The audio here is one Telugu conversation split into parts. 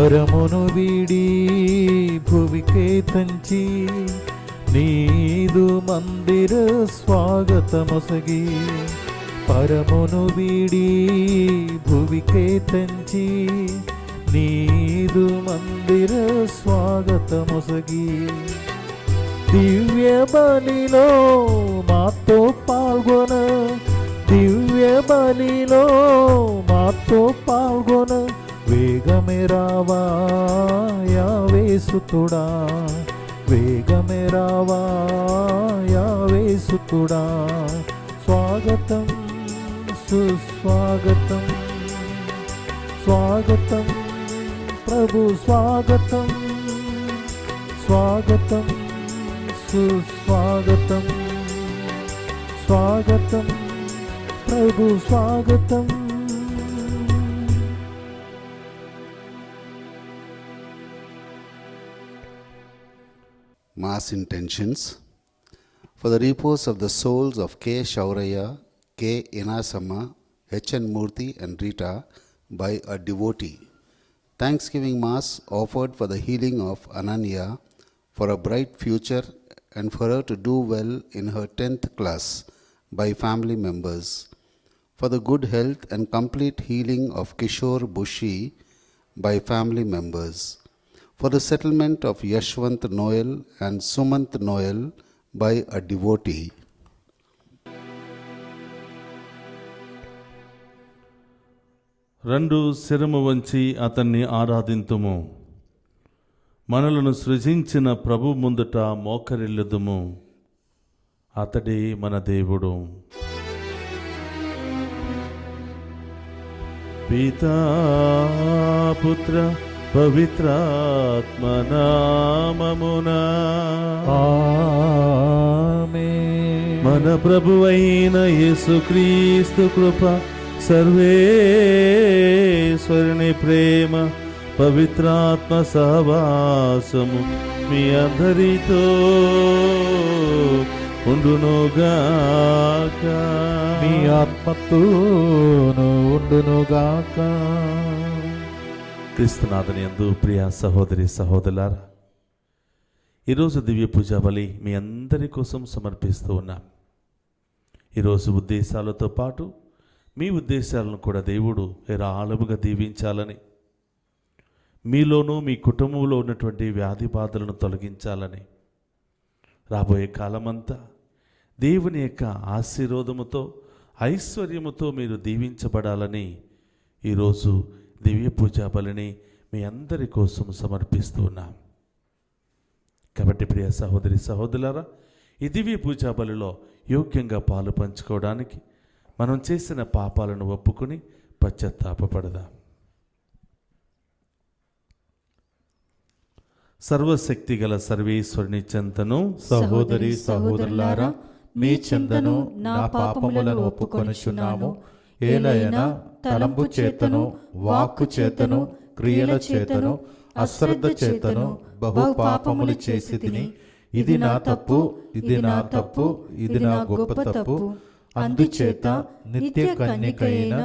పరమును వీడి భువికే తంచి నీదు మందిర స్వాగతమొసగి పరమును వీడి భువికే తంచి నీదు మందిర స్వాగతమొసగి దివ్య బలిలో మాతో పాల్గొన దివ్య బలిలో మాతో పాల్గొన వేగమే రావా యావేసుతుడా వేగమే రావా యావేసుతుడా స్వాగతం సుస్వాగతం స్వాగతం ప్రభు స్వాగతం స్వాగతం సుస్వాగతం స్వాగతం ప్రభు స్వాగతం. Mass intentions for the repose of the souls of K. Shauraya, K. Inasamma, H. N. Murthy and Rita by a devotee. Thanksgiving Mass offered for the healing of Ananya, for a bright future and for her to do well in her 10th class by family members. For the good health and complete healing of Kishore Bushi by family members. For the settlement of Yashwant Noel and Sumant Noel by a devotee. రెండు శిరము వంచి అతన్ని ఆరాధింతుము. మనలను సృజించిన ప్రభు ముందుట మోకరిల్లుదుము. అతడే మన దేవుడు. పితా పుత్ర పవిత్రాత్మ నామమునా ఆమేన్. మన ప్రభువైన యేసుక్రీస్తు కృప, సర్వేశ్వరుని ప్రేమ, పవిత్రాత్మ సహవాసము మీ అందరితో ఉండునుగాక. మీ ఆత్మతోను ఉండునుగాక. క్రీస్తునాథుని యందు ప్రియ సహోదరి సహోదరులారా, ఈరోజు దివ్య పూజా బలి మీ అందరి కోసం సమర్పిస్తూ ఉన్నాం. ఈరోజు ఉద్దేశాలతో పాటు మీ ఉద్దేశాలను కూడా దేవుడు ఏరాళముగా దీవించాలని, మీలోనూ మీ కుటుంబంలో ఉన్నటువంటి వ్యాధి బాధలను తొలగించాలని, రాబోయే కాలమంతా దేవుని యొక్క ఆశీర్వాదముతో ఐశ్వర్యముతో మీరు దీవించబడాలని ఈరోజు దివ్య పూజా బలిని మీ అందరి కోసం సమర్పిస్తూ ఉన్నాం. కాబట్టి ప్రియ సహోదరి సహోదరులారా, ఈ దివ్య పూజా బలిలో యోగ్యంగా పాలు పంచుకోవడానికి మనం చేసిన పాపాలను ఒప్పుకొని పశ్చాత్తాపపడదాం. సర్వశక్తి గల సర్వేశ్వరుని చెంతను, సహోదరి సహోదరులారా, మీ చెంతను నా పాపములను ఒప్పుకొనుచున్నాము. ఏలైనా తలంపు చేతను, వాక్కు చేతను, క్రియల చేతను, అశ్రద్ధ చేతను బహు పాపములు చేసి తిని, ఇది నా తప్పు, ఇది నా తప్పు, ఇది నా గొప్ప తప్పు. అందుచేత నిత్య కన్యకైన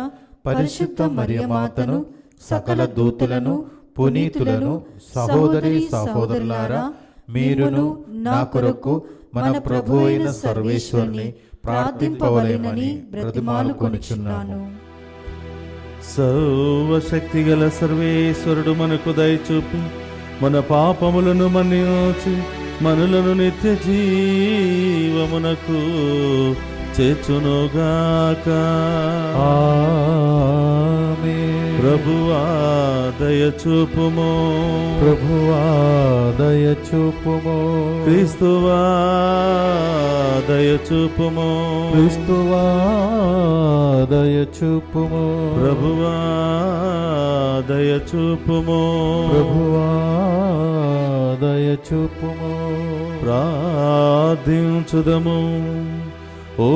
పరిశుద్ధ మరియమాతను, సకల దూతులను, పునీతులను, సహోదరి సహోదరులారా, మీరును నా కొరకు మన ప్రభు అయిన సర్వేశ్వరుని ప్రార్థింపవలెనని బ్రతిమాలుకొనుచున్నాను. సర్వశక్తి గల సర్వేశ్వరుడు మనకు దయచూపి మన పాపములను మన్నించి మనలను నిత్య జీవమునకు చేర్చునుగాక. ఆమేన్. ప్రభువా దయచూపుము, ప్రభువా దయచూపుము, క్రీస్తువా దయచూపుము, క్రీస్తువా దయచూపుము, ప్రభువా దయచూపుము, ప్రభువా దయచూపుము. ప్రార్థించుదము. ఓ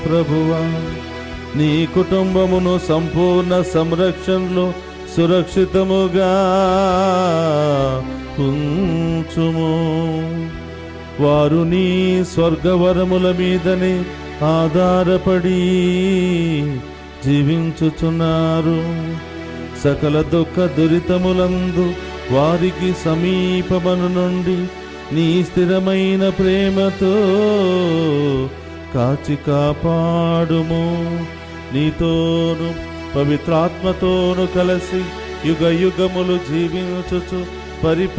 ప్రభువా, నీ కుటుంబమును సంపూర్ణ సంరక్షణలో సురక్షితముగా ఉంచుము. వారు నీ స్వర్గవరముల మీదనే ఆధారపడి జీవించుచున్నారు. సకల దుఃఖ దురితములందు వారికి సమీపమను నుండి నీ స్థిరమైన ప్రేమతో కాచి కాపాడుము. నీతోను పవిత్రాత్మతోను కలిసి యుగ యుగములు జీవించుచు పరిపాలించడి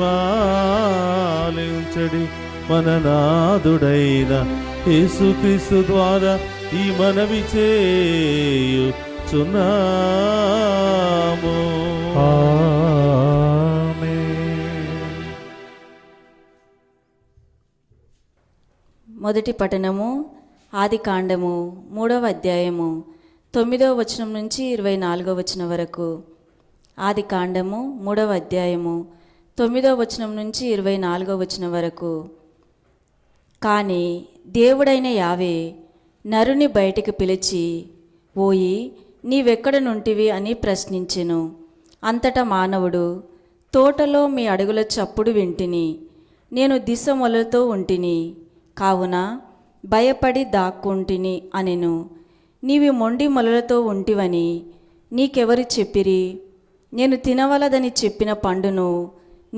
మన నాదుడైన యేసుక్రీస్తు ద్వారా ఈ మనవి చేయుచున్నాము. ఆమేన్. మొదటి పఠనము ఆదికాండము 3వ అధ్యాయము 9వ వచనం నుంచి 24వ వచనం వరకు. ఆదికాండము 3వ అధ్యాయము 9వ వచనం నుంచి 24వ వచనం వరకు. కానీ దేవుడైన యావే నరుని బయటికి పిలిచి, ఓయి నీవెక్కడ నుంటివి అని ప్రశ్నించెను. అంతటా మానవుడు, తోటలో మీ అడుగుల చప్పుడు వింటిని, నేను దిశ మొలతో ఉంటిని, కావున భయపడి దాక్కుంటిని అనెను. నీవి మొండి మొలలతో ఉంటివని నీకెవరు చెప్పిరి? నేను తినవలదని చెప్పిన పండును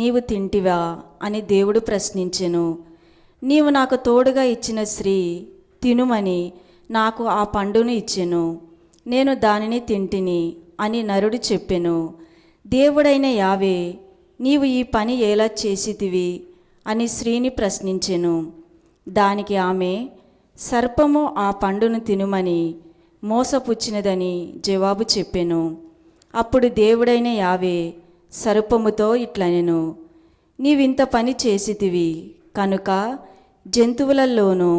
నీవు తింటివా అని దేవుడు ప్రశ్నించెను. నీవు నాకు తోడుగా ఇచ్చిన స్త్రీ తినుమని నాకు ఆ పండును ఇచ్చెను, నేను దానిని తింటిని అని నరుడు చెప్పెను. దేవుడైన యావే, నీవు ఈ పని ఎలా చేసితివి అని స్త్రీని ప్రశ్నించెను. దానికి ఆమె, సర్పము ఆ పండును తినుమని మోసపుచ్చినదని జవాబు చెప్పెను. అప్పుడు దేవుడైన యావే సర్పముతో ఇట్లనెను, నీవింత పని చేసితివి కనుక జంతువులలోనూ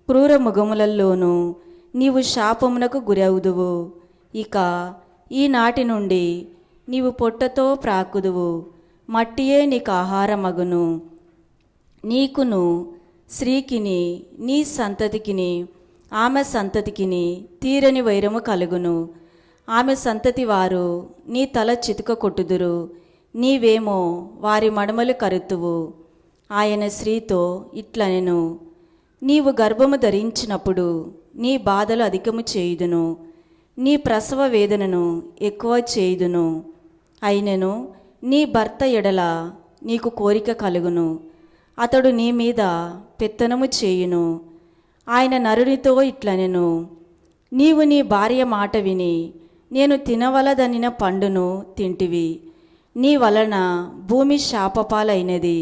క్రూర మృగములలోనూ నీవు శాపమునకు గురవుదువు. ఇక ఈనాటి నుండి నీవు పొట్టతో ప్రాకుదువు, మట్టియే నీకు ఆహారమగును. నీకును స్త్రీకిని నీ సంతతికిని ఆమె సంతతికిని తీరని వైరము కలుగును. ఆమె సంతతి వారు నీ తల చితుక కొట్టుదురు, నీవేమో వారి మడమలు కరుతువు. ఆయన స్త్రీతో ఇట్లనెను, నీవు గర్భము ధరించినప్పుడు నీ బాధలు అధికము చేయుదును, నీ ప్రసవ వేదనను ఎక్కువ చేయుదును. అయినను నీ భర్త ఎడల నీకు కోరిక కలుగును, అతడు నీ మీద పెత్తనము చేయును. ఆయన నరునితో ఇట్లనెను, నీవు నీ భార్య మాట విని నేను తినవలదనిన పండును తింటివి, నీ వలన భూమి శాపపాలైనది.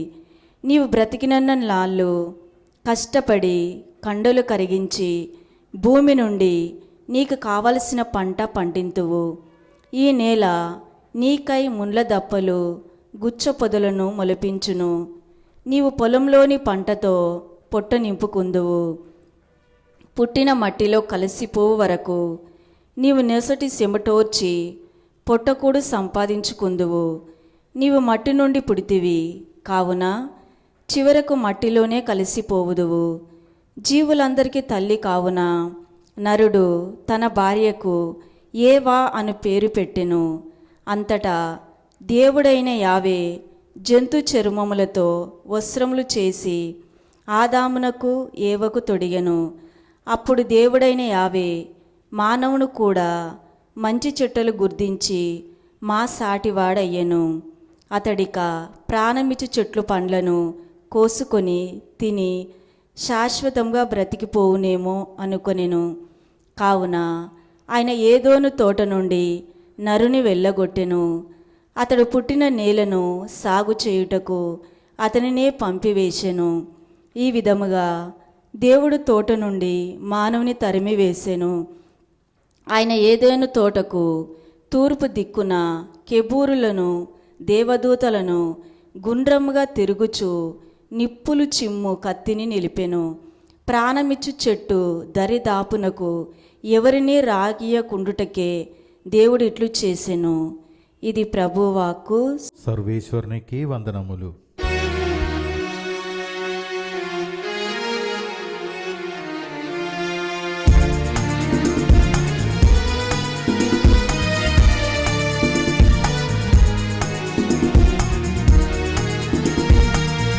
నీవు బ్రతికినన్న నాళ్ళు కష్టపడి కండలు కరిగించి భూమి నుండి నీకు కావలసిన పంట పండింతువు. ఈ నేల నీకై ముండ్ల దప్పలు గుచ్చ పొదలను మొలిపించును. నీవు పొలంలోని పంటతో పొట్ట నింపుకుందువు. పుట్టిన మట్టిలో కలిసిపోవు వరకు నీవు నెసటి చెమటోర్చి పొట్టకూడు సంపాదించుకుందువు. నీవు మట్టి నుండి పుడితివి కావున చివరకు మట్టిలోనే కలిసిపోవుదువు. జీవులందరికీ తల్లి కావున నరుడు తన భార్యకు ఏవా అను పేరు పెట్టెను. అంతటా దేవుడైన యావే జంతు చర్మములతో వస్త్రములు చేసి ఆదామునకు ఏవకు తొడిగెను. అప్పుడు దేవుడైన యావే మానవును కూడా మంచి చెట్టులు గుర్తించి మా సాటివాడయ్యెను. అతడిక ప్రాణమిచ్చు చెట్లు పండ్లను కోసుకొని తిని శాశ్వతంగా బ్రతికిపోవునేమో అనుకొనెను. కావున ఆయన ఏదోను తోట నుండి నరుని వెళ్ళగొట్టెను. అతడు పుట్టిన నేలను సాగు చేయుటకు అతనినే పంపివేశెను. ఈ విధముగా దేవుడు తోట నుండి మానవుని తరిమివేసెను. ఆయన ఏదైనా తోటకు తూర్పు దిక్కున కెబూరులను దేవదూతలను గుండ్రముగా తిరుగుచు నిప్పులు చిమ్ము కత్తిని నిలిపెను. ప్రాణమిచ్చు చెట్టు దరిదాపునకు ఎవరినీ రాగియకుండుటకే దేవుడు ఇట్లు చేసెను. ఇది ప్రభువాక్కు. సర్వేశ్వరునికి వందనములు.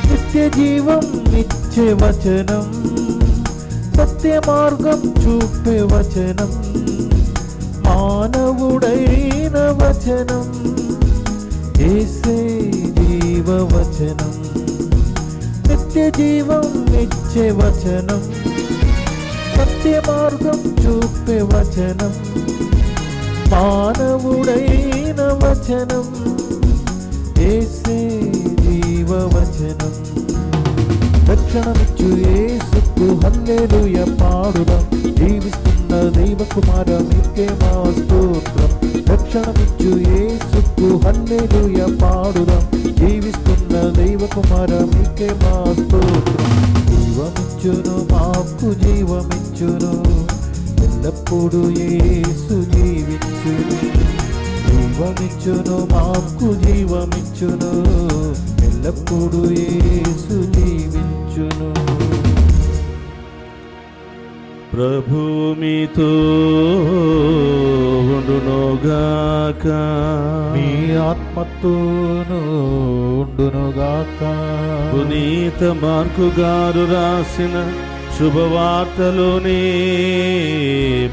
నిత్య జీవం నిత్య వచనం, సత్య మార్గం చూపే వచనం, మానవుడైన వచనం యేసే జీవవచనం, నిత్య జీవం ఇచ్చే వచనం, సత్య మార్గం చూపే వచనం, మానవుడైన వచనం యేసే జీవవచనం. రక్షణమిచ్చు యేసుకు హల్లెలూయా పాడుదాం, జీవిస్తున్న దైవ కుమార మీకే మా స్తోత్రం. రక్షణమిచ్చు యేసుకు హల్లెలూయా పాడుదాం, జీవిస్తున్న దైవ కుమార మీకే మా స్తోత్రం. జీవమిచ్చును మాకు జీవమిచ్చును, ఎల్లప్పుడూ యేసు జీవించును. జీవమిచ్చును మాకు జీవమిచ్చును, ఎల్లప్పుడూ యేసు జీవించును. ప్రభు మీతో ఉండునుగాక, మీ ఆత్మతోను ఉండునుగాక. పునీత మార్కు గారు రాసిన శుభవార్తలోని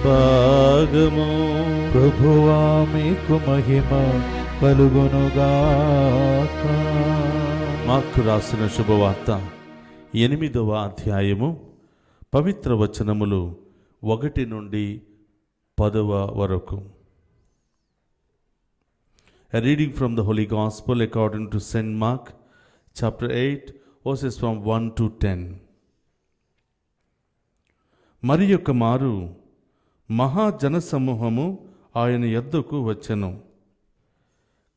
భాగము. ప్రభువా మీకు మహిమ కలుగునుగాక. మార్కు రాసిన శుభవార్త 8వ అధ్యాయము పవిత్ర వచనములు 1 నుండి 10 వరకు. A reading from the Holy Gospel according to St. Mark, chapter 8, verses from 1 to 10. మరి యొక్క మారు మహాజనసమూహము ఆయన యొద్దకు వచ్చెను.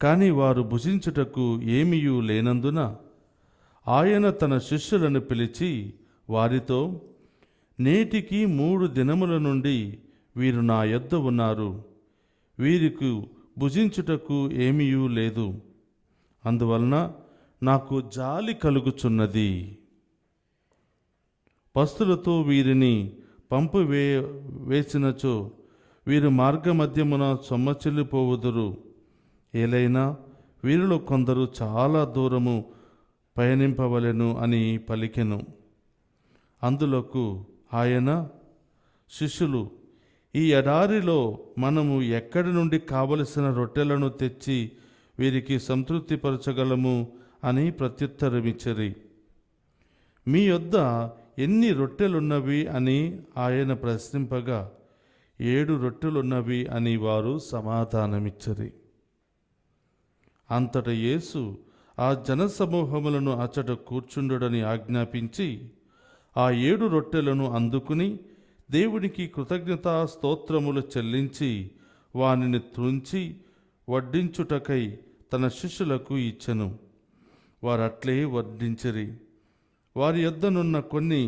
కాని వారు భుజించుటకు ఏమీయూ లేనందున ఆయన తన శిష్యులను పిలిచి వారితో, నేటికి 3 దినముల నుండి వీరు నా యొద్ద ఉన్నారు, వీరికి భుజించుటకు ఏమీయూ లేదు, అందువలన నాకు జాలి కలుగుచున్నది. పస్తులతో వీరిని వేసినచో వీరు మార్గమధ్యమున సొమ్మచిల్లిపోవుదురు. ఏలైనా వీరిలో కొందరు చాలా దూరము పయనింపవలెను అని పలికెను. అందులకు ఆయన, శిష్యులు, ఈ ఎడారిలో మనము ఎక్కడి నుండి కావలసిన రొట్టెలను తెచ్చి వీరికి సంతృప్తిపరచగలము అని ప్రత్యుత్తరమిచ్చిరి. మీ యొద్ద ఎన్ని రొట్టెలున్నవి అని ఆయన ప్రశ్నింపగా 7 రొట్టెలున్నవి అని వారు సమాధానమిచ్చిరి. అంతట యేసు ఆ జనసమూహములను అచ్చట కూర్చుండుడని ఆజ్ఞాపించి ఆ 7 రొట్టెలను అందుకుని దేవునికి కృతజ్ఞతా స్తోత్రములు చెల్లించి వానిని త్రుంచి వడ్డించుటకై తన శిష్యులకు ఇచ్చెను. వారట్లే వడ్డించిరి. వారి యొద్దనున్న కొన్ని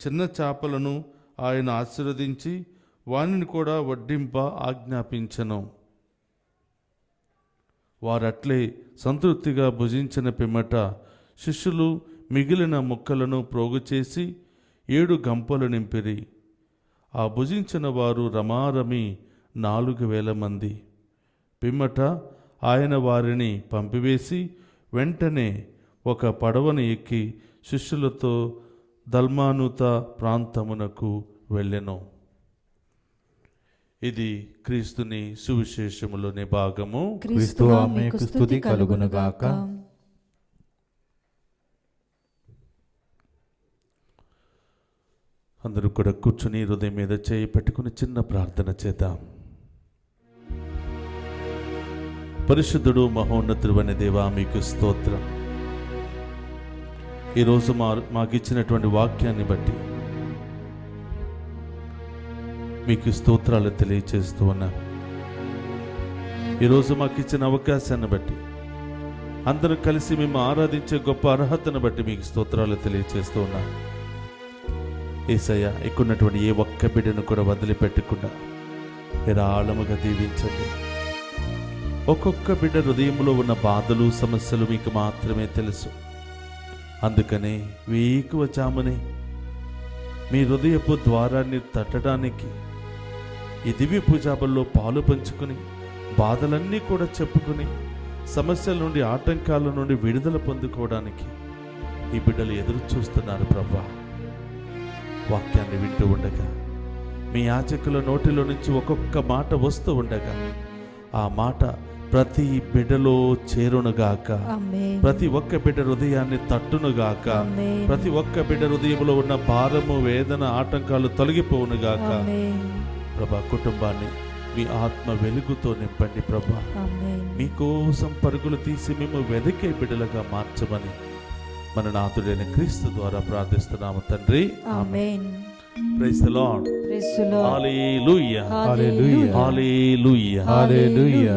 చిన్న చేపలను ఆయన ఆశీర్వదించి వానిని కూడా వడ్డింప ఆజ్ఞాపించెను. వారట్లే సంతృప్తిగా భుజించిన పిమ్మట శిష్యులు మిగిలిన ముక్కలను ప్రోగుచేసి 7 గంపలు నింపిరి. ఆ భుజించిన వారు రమారమి 4,000 మంది. పిమ్మట ఆయన వారిని పంపివేసి వెంటనే ఒక పడవను ఎక్కి శిష్యులతో దల్మానుత ప్రాంతమునకు వెళ్ళెను. ఇది క్రీస్తుని సువిశేషములోని భాగము. క్రీస్తువా మీకు స్తుతి కలుగునుగాక. అందరూ కూడా కూర్చుని హృదయం మీద చేయి పెట్టుకుని చిన్న ప్రార్థన చేద్దాం. పరిశుద్ధుడు మహోన్నతుడు అనే దేవా, మీకు స్తోత్రం. ఈరోజు మాకు ఇచ్చినటువంటి వాక్యాన్ని బట్టి మీకు స్తోత్రాలు తెలియచేస్తూ ఉన్నా. ఈరోజు మాకు ఇచ్చిన అవకాశాన్ని బట్టి, అందరూ కలిసి మేము ఆరాధించే గొప్ప అర్హతను బట్టి మీకు స్తోత్రాలు తెలియచేస్తూ ఉన్నా. యేసయ్య, ఎక్కున్నటువంటి ఏ ఒక్క బిడ్డను కూడా వదిలిపెట్టకుండా ఏరాళముగా దీవించండి. ఒక్కొక్క బిడ్డ హృదయంలో ఉన్న బాధలు, సమస్యలు మీకు మాత్రమే తెలుసు. అందుకనే వేకువ జామునే మీ హృదయపు ద్వారాన్ని తట్టడానికి ఈ దివ్య పూజాబల్లో పాలు పంచుకుని బాధలన్నీ కూడా చెప్పుకుని సమస్యల నుండి, ఆటంకాల నుండి విడుదల పొందుకోవడానికి ఈ బిడ్డలు ఎదురు చూస్తున్నారు. ప్రభువా, వాక్యాన్ని వింటూ ఉండగా మీ యాజకుల నోటిలో నుంచి ఒక్కొక్క మాట వస్తూ ఉండగా ఆ మాట ప్రతి బిడ్డలో చేరునుగాక. ఆమేన్. ప్రతి ఒక్క బిడ్డ హృదయాన్ని తట్టునుగాక. ఆమేన్. ప్రతి ఒక్క బిడ్డ హృదయంలో ఉన్న భారము, వేదన, ఆటంకాలు తొలగిపోవునుగాక. ఆమేన్. ప్రభా, కుటుంబాన్ని మీ ఆత్మ వెలుగుతో నింపండి ప్రభా. ఆమేన్. మీకోసం పరుగులు తీసి మేము వెదికే బిడ్డలుగా మార్చమని మన నాథుడైన క్రీస్తు ద్వారా ప్రార్థిస్తున్నాము తండ్రి. ఆమేన్. Praise the lord. Praise the lord. హల్లెలూయా. హల్లెలూయా. హల్లెలూయా. హల్లెలూయా.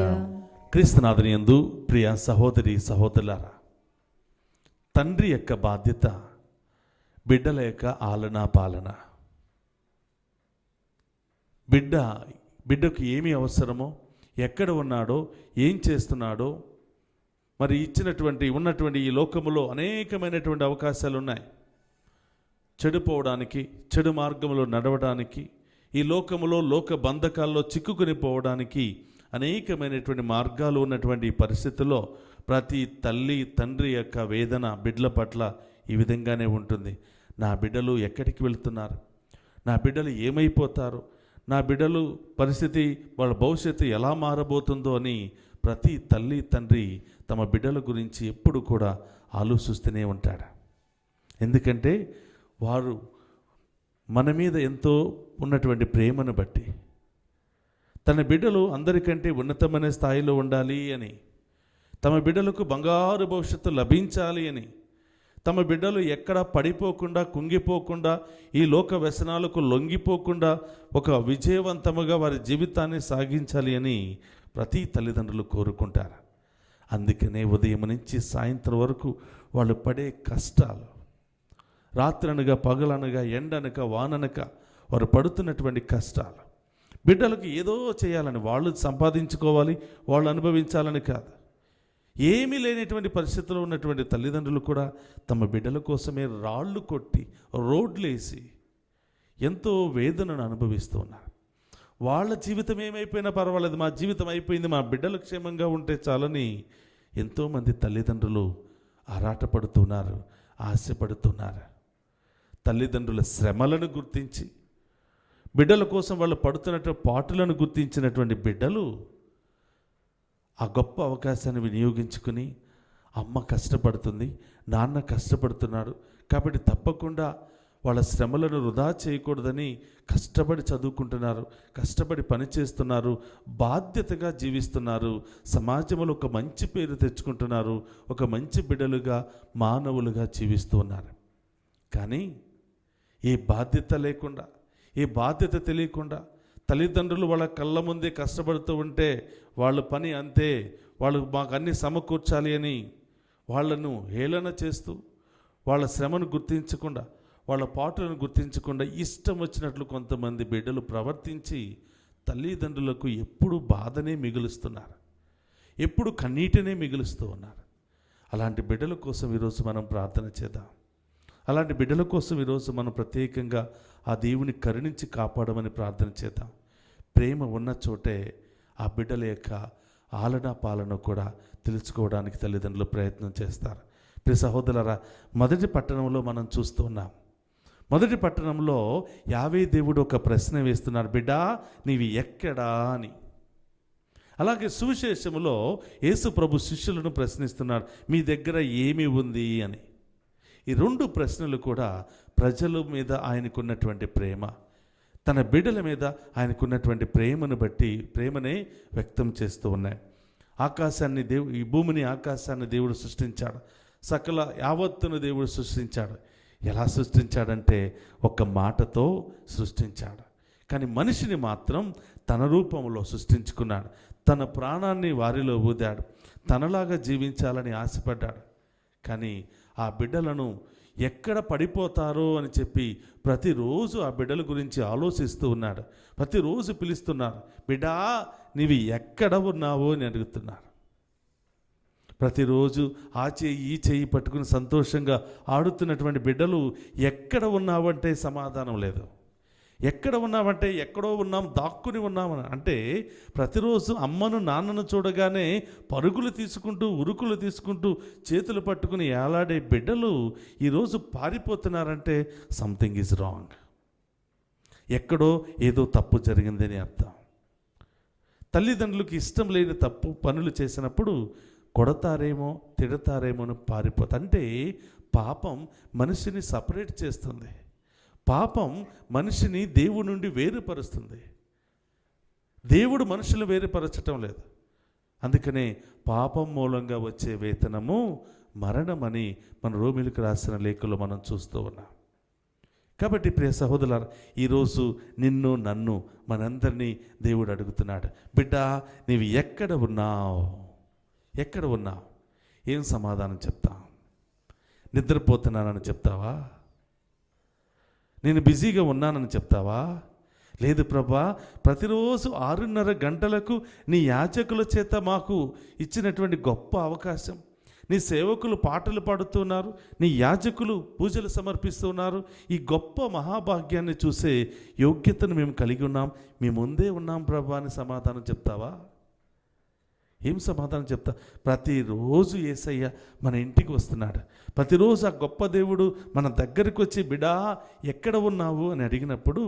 క్రీస్తునాథుని యందు ప్రియ సహోదరి సహోదరులారా, తండ్రి యొక్క బాధ్యత బిడ్డల యొక్క ఆలనా పాలన. బిడ్డకు ఏమి అవసరమో, ఎక్కడ ఉన్నాడో, ఏం చేస్తున్నాడో, మరి ఉన్నటువంటి ఈ లోకములో అనేకమైనటువంటి అవకాశాలు ఉన్నాయి. చెడిపోవడానికి, చెడు మార్గంలో నడవడానికి, ఈ లోకములో లోక బంధకాల్లో చిక్కుకుని పోవడానికి అనేకమైనటువంటి మార్గాలు ఉన్నటువంటి ఈ పరిస్థితుల్లో ప్రతి తల్లి తండ్రి యొక్క వేదన బిడ్డల పట్ల ఈ విధంగానే ఉంటుంది. నా బిడ్డలు ఎక్కడికి వెళ్తున్నారు, నా బిడ్డలు ఏమైపోతారు, నా బిడ్డలు పరిస్థితి, వాళ్ళ భవిష్యత్తు ఎలా మారబోతుందో అని ప్రతి తల్లి తండ్రి తమ బిడ్డల గురించి ఎప్పుడు కూడా ఆలోచిస్తూనే ఉంటాడు. ఎందుకంటే వారు మన మీద ఎంతో ఉన్నటువంటి ప్రేమను బట్టి, తన బిడ్డలు అందరికంటే ఉన్నతమైన స్థాయిలో ఉండాలి అని, తమ బిడ్డలకు బంగారు భవిష్యత్తు లభించాలి అని, తమ బిడ్డలు ఎక్కడ పడిపోకుండా, కుంగిపోకుండా, ఈ లోక వ్యసనాలకు లొంగిపోకుండా ఒక విజయవంతముగా వారి జీవితాన్ని సాగించాలి అని ప్రతి తల్లిదండ్రులు కోరుకుంటారు. అందుకనే ఉదయం నుంచి సాయంత్రం వరకు వాళ్ళు పడే కష్టాలు, రాత్రనగా పగలనగా ఎండనక వాననక వారు పడుతున్నటువంటి కష్టాలు, బిడ్డలకు ఏదో చేయాలని, వాళ్ళు సంపాదించుకోవాలి, వాళ్ళు అనుభవించాలని కాదు. ఏమీ లేనటువంటి పరిస్థితుల్లో ఉన్నటువంటి తల్లిదండ్రులు కూడా తమ బిడ్డల కోసమే రాళ్ళు కొట్టి, రోడ్లు వేసి ఎంతో వేదనను అనుభవిస్తూ ఉన్నారు. వాళ్ళ జీవితం ఏమైపోయినా పర్వాలేదు, మా జీవితం అయిపోయింది, మా బిడ్డలు క్షేమంగా ఉంటే చాలని ఎంతోమంది తల్లిదండ్రులు ఆరాటపడుతున్నారు, ఆశపడుతున్నారు. తల్లిదండ్రుల శ్రమలను గుర్తించి, బిడ్డల కోసం వాళ్ళు పడుతున్నటువంటి పాటులను గుర్తించినటువంటి బిడ్డలు ఆ గొప్ప అవకాశాన్ని వినియోగించుకుని, అమ్మ కష్టపడుతుంది, నాన్న కష్టపడుతున్నాడు కాబట్టి తప్పకుండా వాళ్ళ శ్రమలను వృధా చేయకూడదని కష్టపడి చదువుకుంటున్నారు, కష్టపడి పనిచేస్తున్నారు, బాధ్యతగా జీవిస్తున్నారు, సమాజంలో ఒక మంచి పేరు తెచ్చుకుంటున్నారు, ఒక మంచి బిడ్డలుగా, మానవులుగా జీవిస్తూ ఉన్నారు. కానీ ఏ బాధ్యత లేకుండా, ఏ బాధ్యత తెలియకుండా తల్లిదండ్రులు వాళ్ళ కళ్ళ ముందే కష్టపడుతూ ఉంటే వాళ్ళ పని అంతే, వాళ్ళు మాకు అన్నీ సమకూర్చాలి అని వాళ్ళను హేళన చేస్తూ, వాళ్ళ శ్రమను గుర్తించకుండా, వాళ్ళ పాటలను గుర్తించకుండా ఇష్టం వచ్చినట్లు కొంతమంది బిడ్డలు ప్రవర్తించి తల్లిదండ్రులకు ఎప్పుడు బాధనే మిగులుస్తున్నారు, ఎప్పుడు కన్నీటినే మిగులుస్తూ ఉన్నారు. అలాంటి బిడ్డల కోసం ఈరోజు మనం ప్రార్థన చేద్దాం. అలాంటి బిడ్డల కోసం ఈరోజు మనం ప్రత్యేకంగా ఆ దేవుని కరుణించి కాపాడమని ప్రార్థన చేద్దాం. ప్రేమ ఉన్న చోటే ఆ బిడ్డల యొక్క ఆలనా పాలన కూడా తెలుసుకోవడానికి తల్లిదండ్రులు ప్రయత్నం చేస్తారు. ప్రియ సహోదరులారా, మొదటి పట్టణంలో మనం చూస్తున్నాం. మొదటి పట్టణంలో యావే దేవుడు ఒక ప్రశ్న వేస్తున్నారు, బిడ్డా నీవి ఎక్కడా అని. అలాగే సువిశేషములో యేసు ప్రభు శిష్యులను ప్రశ్నిస్తున్నారు, మీ దగ్గర ఏమి ఉంది అని. ఈ రెండు ప్రశ్నలు కూడా ప్రజల మీద ఆయనకున్నటువంటి ప్రేమ, తన బిడ్డల మీద ఆయనకున్నటువంటి ప్రేమను బట్టి ప్రేమనే వ్యక్తం చేస్తూ ఉన్నాయి. ఈ భూమిని ఆకాశాన్ని దేవుడు సృష్టించాడు, సకల యావత్తును దేవుడు సృష్టించాడు. ఎలా సృష్టించాడంటే ఒక మాటతో సృష్టించాడు. కానీ మనిషిని మాత్రం తన రూపంలో సృష్టించుకున్నాడు, తన ప్రాణాన్ని వారిలో ఊదాడు, తనలాగా జీవించాలని ఆశపడ్డాడు. కానీ ఆ బిడ్డలను ఎక్కడ పడిపోతారో అని చెప్పి ప్రతిరోజు ఆ బిడ్డల గురించి ఆలోచిస్తూ ఉన్నాడు. ప్రతిరోజు పిలుస్తున్నారు, బిడ్డా నీవి ఎక్కడ ఉన్నావో అని అడుగుతున్నారు. ప్రతిరోజు ఆ చెయ్యి ఈ చెయ్యి పట్టుకుని సంతోషంగా ఆడుతున్నటువంటి బిడ్డలు ఎక్కడ ఉన్నావంటే సమాధానం లేదు. ఎక్కడ ఉన్నామంటే ఎక్కడో ఉన్నాం, దాక్కుని ఉన్నామని. అంటే ప్రతిరోజు అమ్మను నాన్నను చూడగానే పరుగులు తీసుకుంటూ, ఉరుకులు తీసుకుంటూ, చేతులు పట్టుకుని ఏలాడే బిడ్డలు ఈరోజు పారిపోతున్నారంటే సంథింగ్ ఈజ్ రాంగ్. ఎక్కడో ఏదో తప్పు జరిగిందని అర్థం. తల్లిదండ్రులకు ఇష్టం లేని తప్పు పనులు చేసినప్పుడు కొడతారేమో తిడతారేమో అని పారిపోతా. అంటే పాపం మనిషిని సపరేట్ చేస్తుంది. పాపం మనిషిని దేవుడి నుండి వేరుపరుస్తుంది. దేవుడు మనుషులు వేరుపరచటం లేదు. అందుకనే పాపం మూలంగా వచ్చే వేతనము మరణమని మన రోమిలకు రాసిన లేఖలో మనం చూస్తూ ఉన్నాం. కాబట్టి ప్రియ సహోదరులారా, ఈరోజు నిన్ను నన్ను మనందరినీ దేవుడు అడుగుతున్నాడు, బిడ్డ నీవు ఎక్కడ ఉన్నావు? ఎక్కడ ఉన్నావు? ఏం సమాధానం చెప్తావు? నిద్రపోతున్నానని చెప్తావా? నేను బిజీగా ఉన్నానని చెప్తావా? లేదు ప్రభా, ప్రతిరోజు 6:30 గంటలకు నీ యాజకుల చేత మాకు ఇచ్చినటువంటి గొప్ప అవకాశం, నీ సేవకులు పాటలు పాడుతున్నారు, నీ యాజకులు పూజలు సమర్పిస్తున్నారు, ఈ గొప్ప మహాభాగ్యాన్ని చూసే యోగ్యతను మేము కలిగి ఉన్నాం, మీ ముందే ఉన్నాం ప్రభా అని సమాధానం చెప్తావా? ఏం సమాధానం చెప్తా? ప్రతిరోజు యేసయ్య మన ఇంటికి వస్తున్నాడు. ప్రతిరోజు ఆ గొప్ప దేవుడు మన దగ్గరికి వచ్చి బిడా ఎక్కడ ఉన్నావు అని అడిగినప్పుడు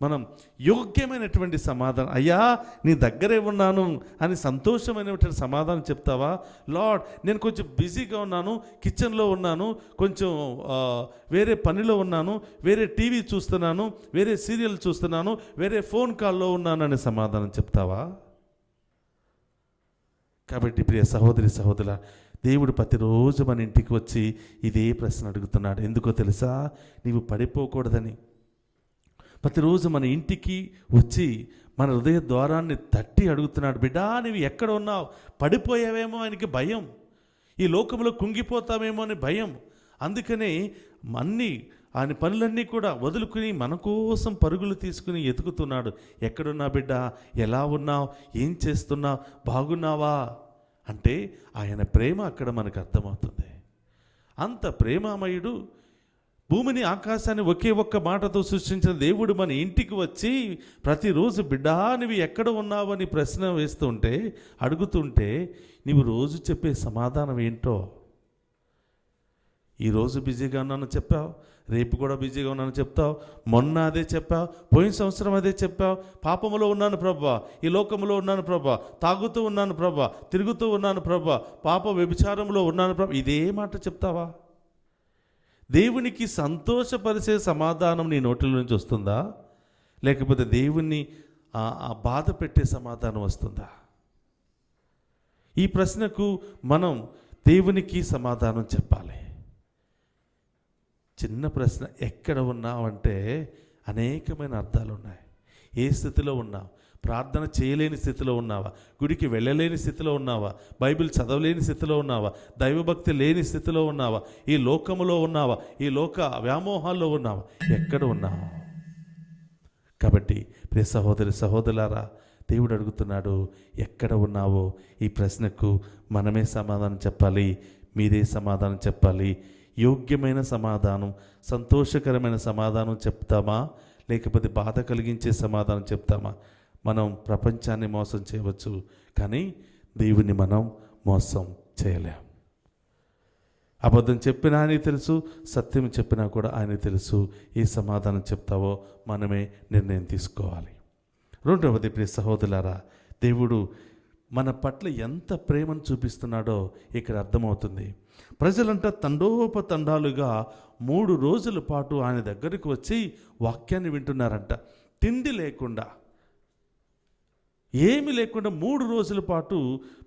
మనం యోగ్యమైనటువంటి సమాధానం, అయ్యా నీ దగ్గరే ఉన్నాను అని సంతోషమైనటువంటి సమాధానం చెప్తావా? లార్డ్ నేను కొంచెం బిజీగా ఉన్నాను, కిచెన్లో ఉన్నాను, కొంచెం వేరే పనిలో ఉన్నాను, వేరే టీవీ చూస్తున్నాను, వేరే సీరియల్ చూస్తున్నాను, వేరే ఫోన్ కాల్లో ఉన్నాను అని సమాధానం చెప్తావా? కాబట్టి ప్రియ సహోదరి సహోదరుల, దేవుడు ప్రతిరోజు మన ఇంటికి వచ్చి ఇదే ప్రశ్న అడుగుతున్నాడు. ఎందుకో తెలుసా? నీవు పడిపోకూడదని. ప్రతిరోజు మన ఇంటికి వచ్చి మన హృదయ ద్వారాన్ని తట్టి అడుగుతున్నాడు, బిడ్డా నీవు ఎక్కడ ఉన్నావు? పడిపోయావేమో ఆయనకి భయం, ఈ లోకంలో కుంగిపోతావేమో అని భయం. అందుకనే ఆయన పనులన్నీ కూడా వదులుకుని మన కోసం పరుగులు తీసుకుని ఎతుకుతున్నాడు. ఎక్కడున్నా బిడ్డ? ఎలా ఉన్నావు? ఏం చేస్తున్నావు? బాగున్నావా? అంటే ఆయన ప్రేమ అక్కడ మనకు అర్థమవుతుంది. అంత ప్రేమామయుడు, భూమిని ఆకాశాన్ని ఒకే ఒక్క మాటతో సృష్టించిన దేవుడు మన ఇంటికి వచ్చి ప్రతిరోజు బిడ్డా నువ్వు ఎక్కడ ఉన్నావు అని ప్రశ్న వేస్తుంటే, అడుగుతుంటే నీవు రోజు చెప్పే సమాధానం ఏంటో? ఈరోజు బిజీగా ఉన్నాను చెప్పావు, రేపు కూడా బిజీగా ఉన్నాను చెప్తావు, మొన్న అదే చెప్పావు, పోయిన సంవత్సరం అదే చెప్పావు, పాపములో ఉన్నాను ప్రభా, ఈ లోకములో ఉన్నాను ప్రభా, తాగుతూ ఉన్నాను ప్రభా, తిరుగుతూ ఉన్నాను ప్రభా, పాప వ్యభిచారంలో ఉన్నాను ప్రభా, ఇదే మాట చెప్తావా? దేవునికి సంతోషపరిచే సమాధానం నీ నోటిల నుంచి వస్తుందా? లేకపోతే దేవుణ్ణి బాధ పెట్టే సమాధానం వస్తుందా? ఈ ప్రశ్నకు మనం దేవునికి సమాధానం చెప్పాలి. చిన్న ప్రశ్న, ఎక్కడ ఉన్నావంటే అనేకమైన అర్థాలు ఉన్నాయి. ఏ స్థితిలో ఉన్నావు? ప్రార్థన చేయలేని స్థితిలో ఉన్నావా? గుడికి వెళ్ళలేని స్థితిలో ఉన్నావా? బైబిల్ చదవలేని స్థితిలో ఉన్నావా? దైవభక్తి లేని స్థితిలో ఉన్నావా? ఈ లోకములో ఉన్నావా? ఈ లోక వ్యామోహాల్లో ఉన్నావా? ఎక్కడ ఉన్నావా? కాబట్టి ప్రియ సహోదరి సహోదరులారా, దేవుడు అడుగుతున్నాడు, ఎక్కడ ఉన్నావో? ఈ ప్రశ్నకు మనమే సమాధానం చెప్పాలి, మీరే సమాధానం చెప్పాలి. యోగ్యమైన సమాధానం, సంతోషకరమైన సమాధానం చెప్తామా? లేకపోతే బాధ కలిగించే సమాధానం చెప్తామా? మనం ప్రపంచాన్ని మోసం చేయవచ్చు, కానీ దేవుని మనం మోసం చేయలేం. అబద్ధం చెప్పినా ఆయనకి తెలుసు, సత్యం చెప్పినా కూడా ఆయనకి తెలుసు. ఏ సమాధానం చెప్తావో మనమే నిర్ణయం తీసుకోవాలి. రెండవది ప్రియ సహోదరులారా, దేవుడు మన పట్ల ఎంత ప్రేమను చూపిస్తున్నాడో ఇక్కడ అర్థమవుతుంది. ప్రజలంతా తండోపతండాలుగా 3 రోజుల పాటు ఆయన దగ్గరికి వచ్చి వాక్యాన్ని వింటున్నారంట. తిండి లేకుండా, ఏమి లేకుండా 3 రోజుల పాటు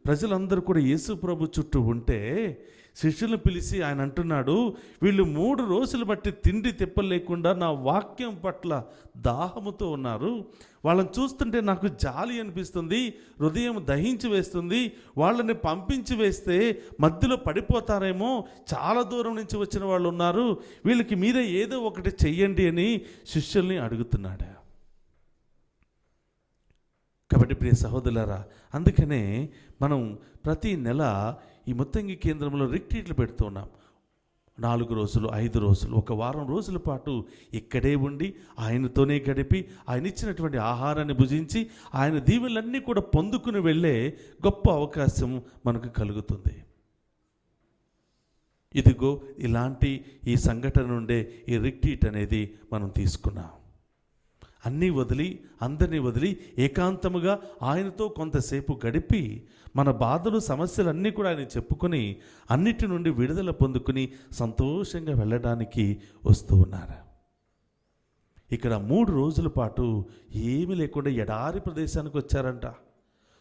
ప్రజలందరూ కూడా యేసు ప్రభు చుట్టూ ఉంటే శిష్యులను పిలిచి ఆయన అంటున్నాడు, వీళ్ళు 3 రోజులు బట్టి తిండి తిప్పలేకుండా నా వాక్యం పట్ల దాహముతో ఉన్నారు. వాళ్ళని చూస్తుంటే నాకు జాలి అనిపిస్తుంది, హృదయం దహించి వేస్తుంది. వాళ్ళని పంపించి వేస్తే మధ్యలో పడిపోతారేమో, చాలా దూరం నుంచి వచ్చిన వాళ్ళు ఉన్నారు, వీళ్ళకి మీరే ఏదో ఒకటి చెయ్యండి అని శిష్యుల్ని అడుగుతున్నాడు. కాబట్టి ప్రియ సహోదరులారా, అందుకనే మనం ప్రతి నెల ఈ ముత్తంగి కేంద్రంలో రిట్రీట్లు పెడుతున్నాం. 4 రోజులు, 5 రోజులు, 1 వారం రోజుల పాటు ఇక్కడే ఉండి ఆయనతోనే గడిపి ఆయన ఇచ్చినటువంటి ఆహారాన్ని భుజించి ఆయన దీవెనలన్నీ కూడా పొందుకుని వెళ్ళే గొప్ప అవకాశం మనకు కలుగుతుంది. ఇదిగో ఇలాంటి ఈ సంఘటన నుండే ఈ రిట్రీట్ అనేది మనం తీసుకున్నాం. అన్నీ వదిలి, అందరినీ వదిలి ఏకాంతముగా ఆయనతో కొంతసేపు గడిపి మన బాధలు, సమస్యలు అన్నీ కూడా ఆయన చెప్పుకొని అన్నిటి నుండి విడుదల పొందుకుని సంతోషంగా వెళ్ళడానికి వస్తూ ఉన్నారు. ఇక్కడ 3 రోజుల పాటు ఏమీ లేకుండా ఎడారి ప్రదేశానికి వచ్చారంట.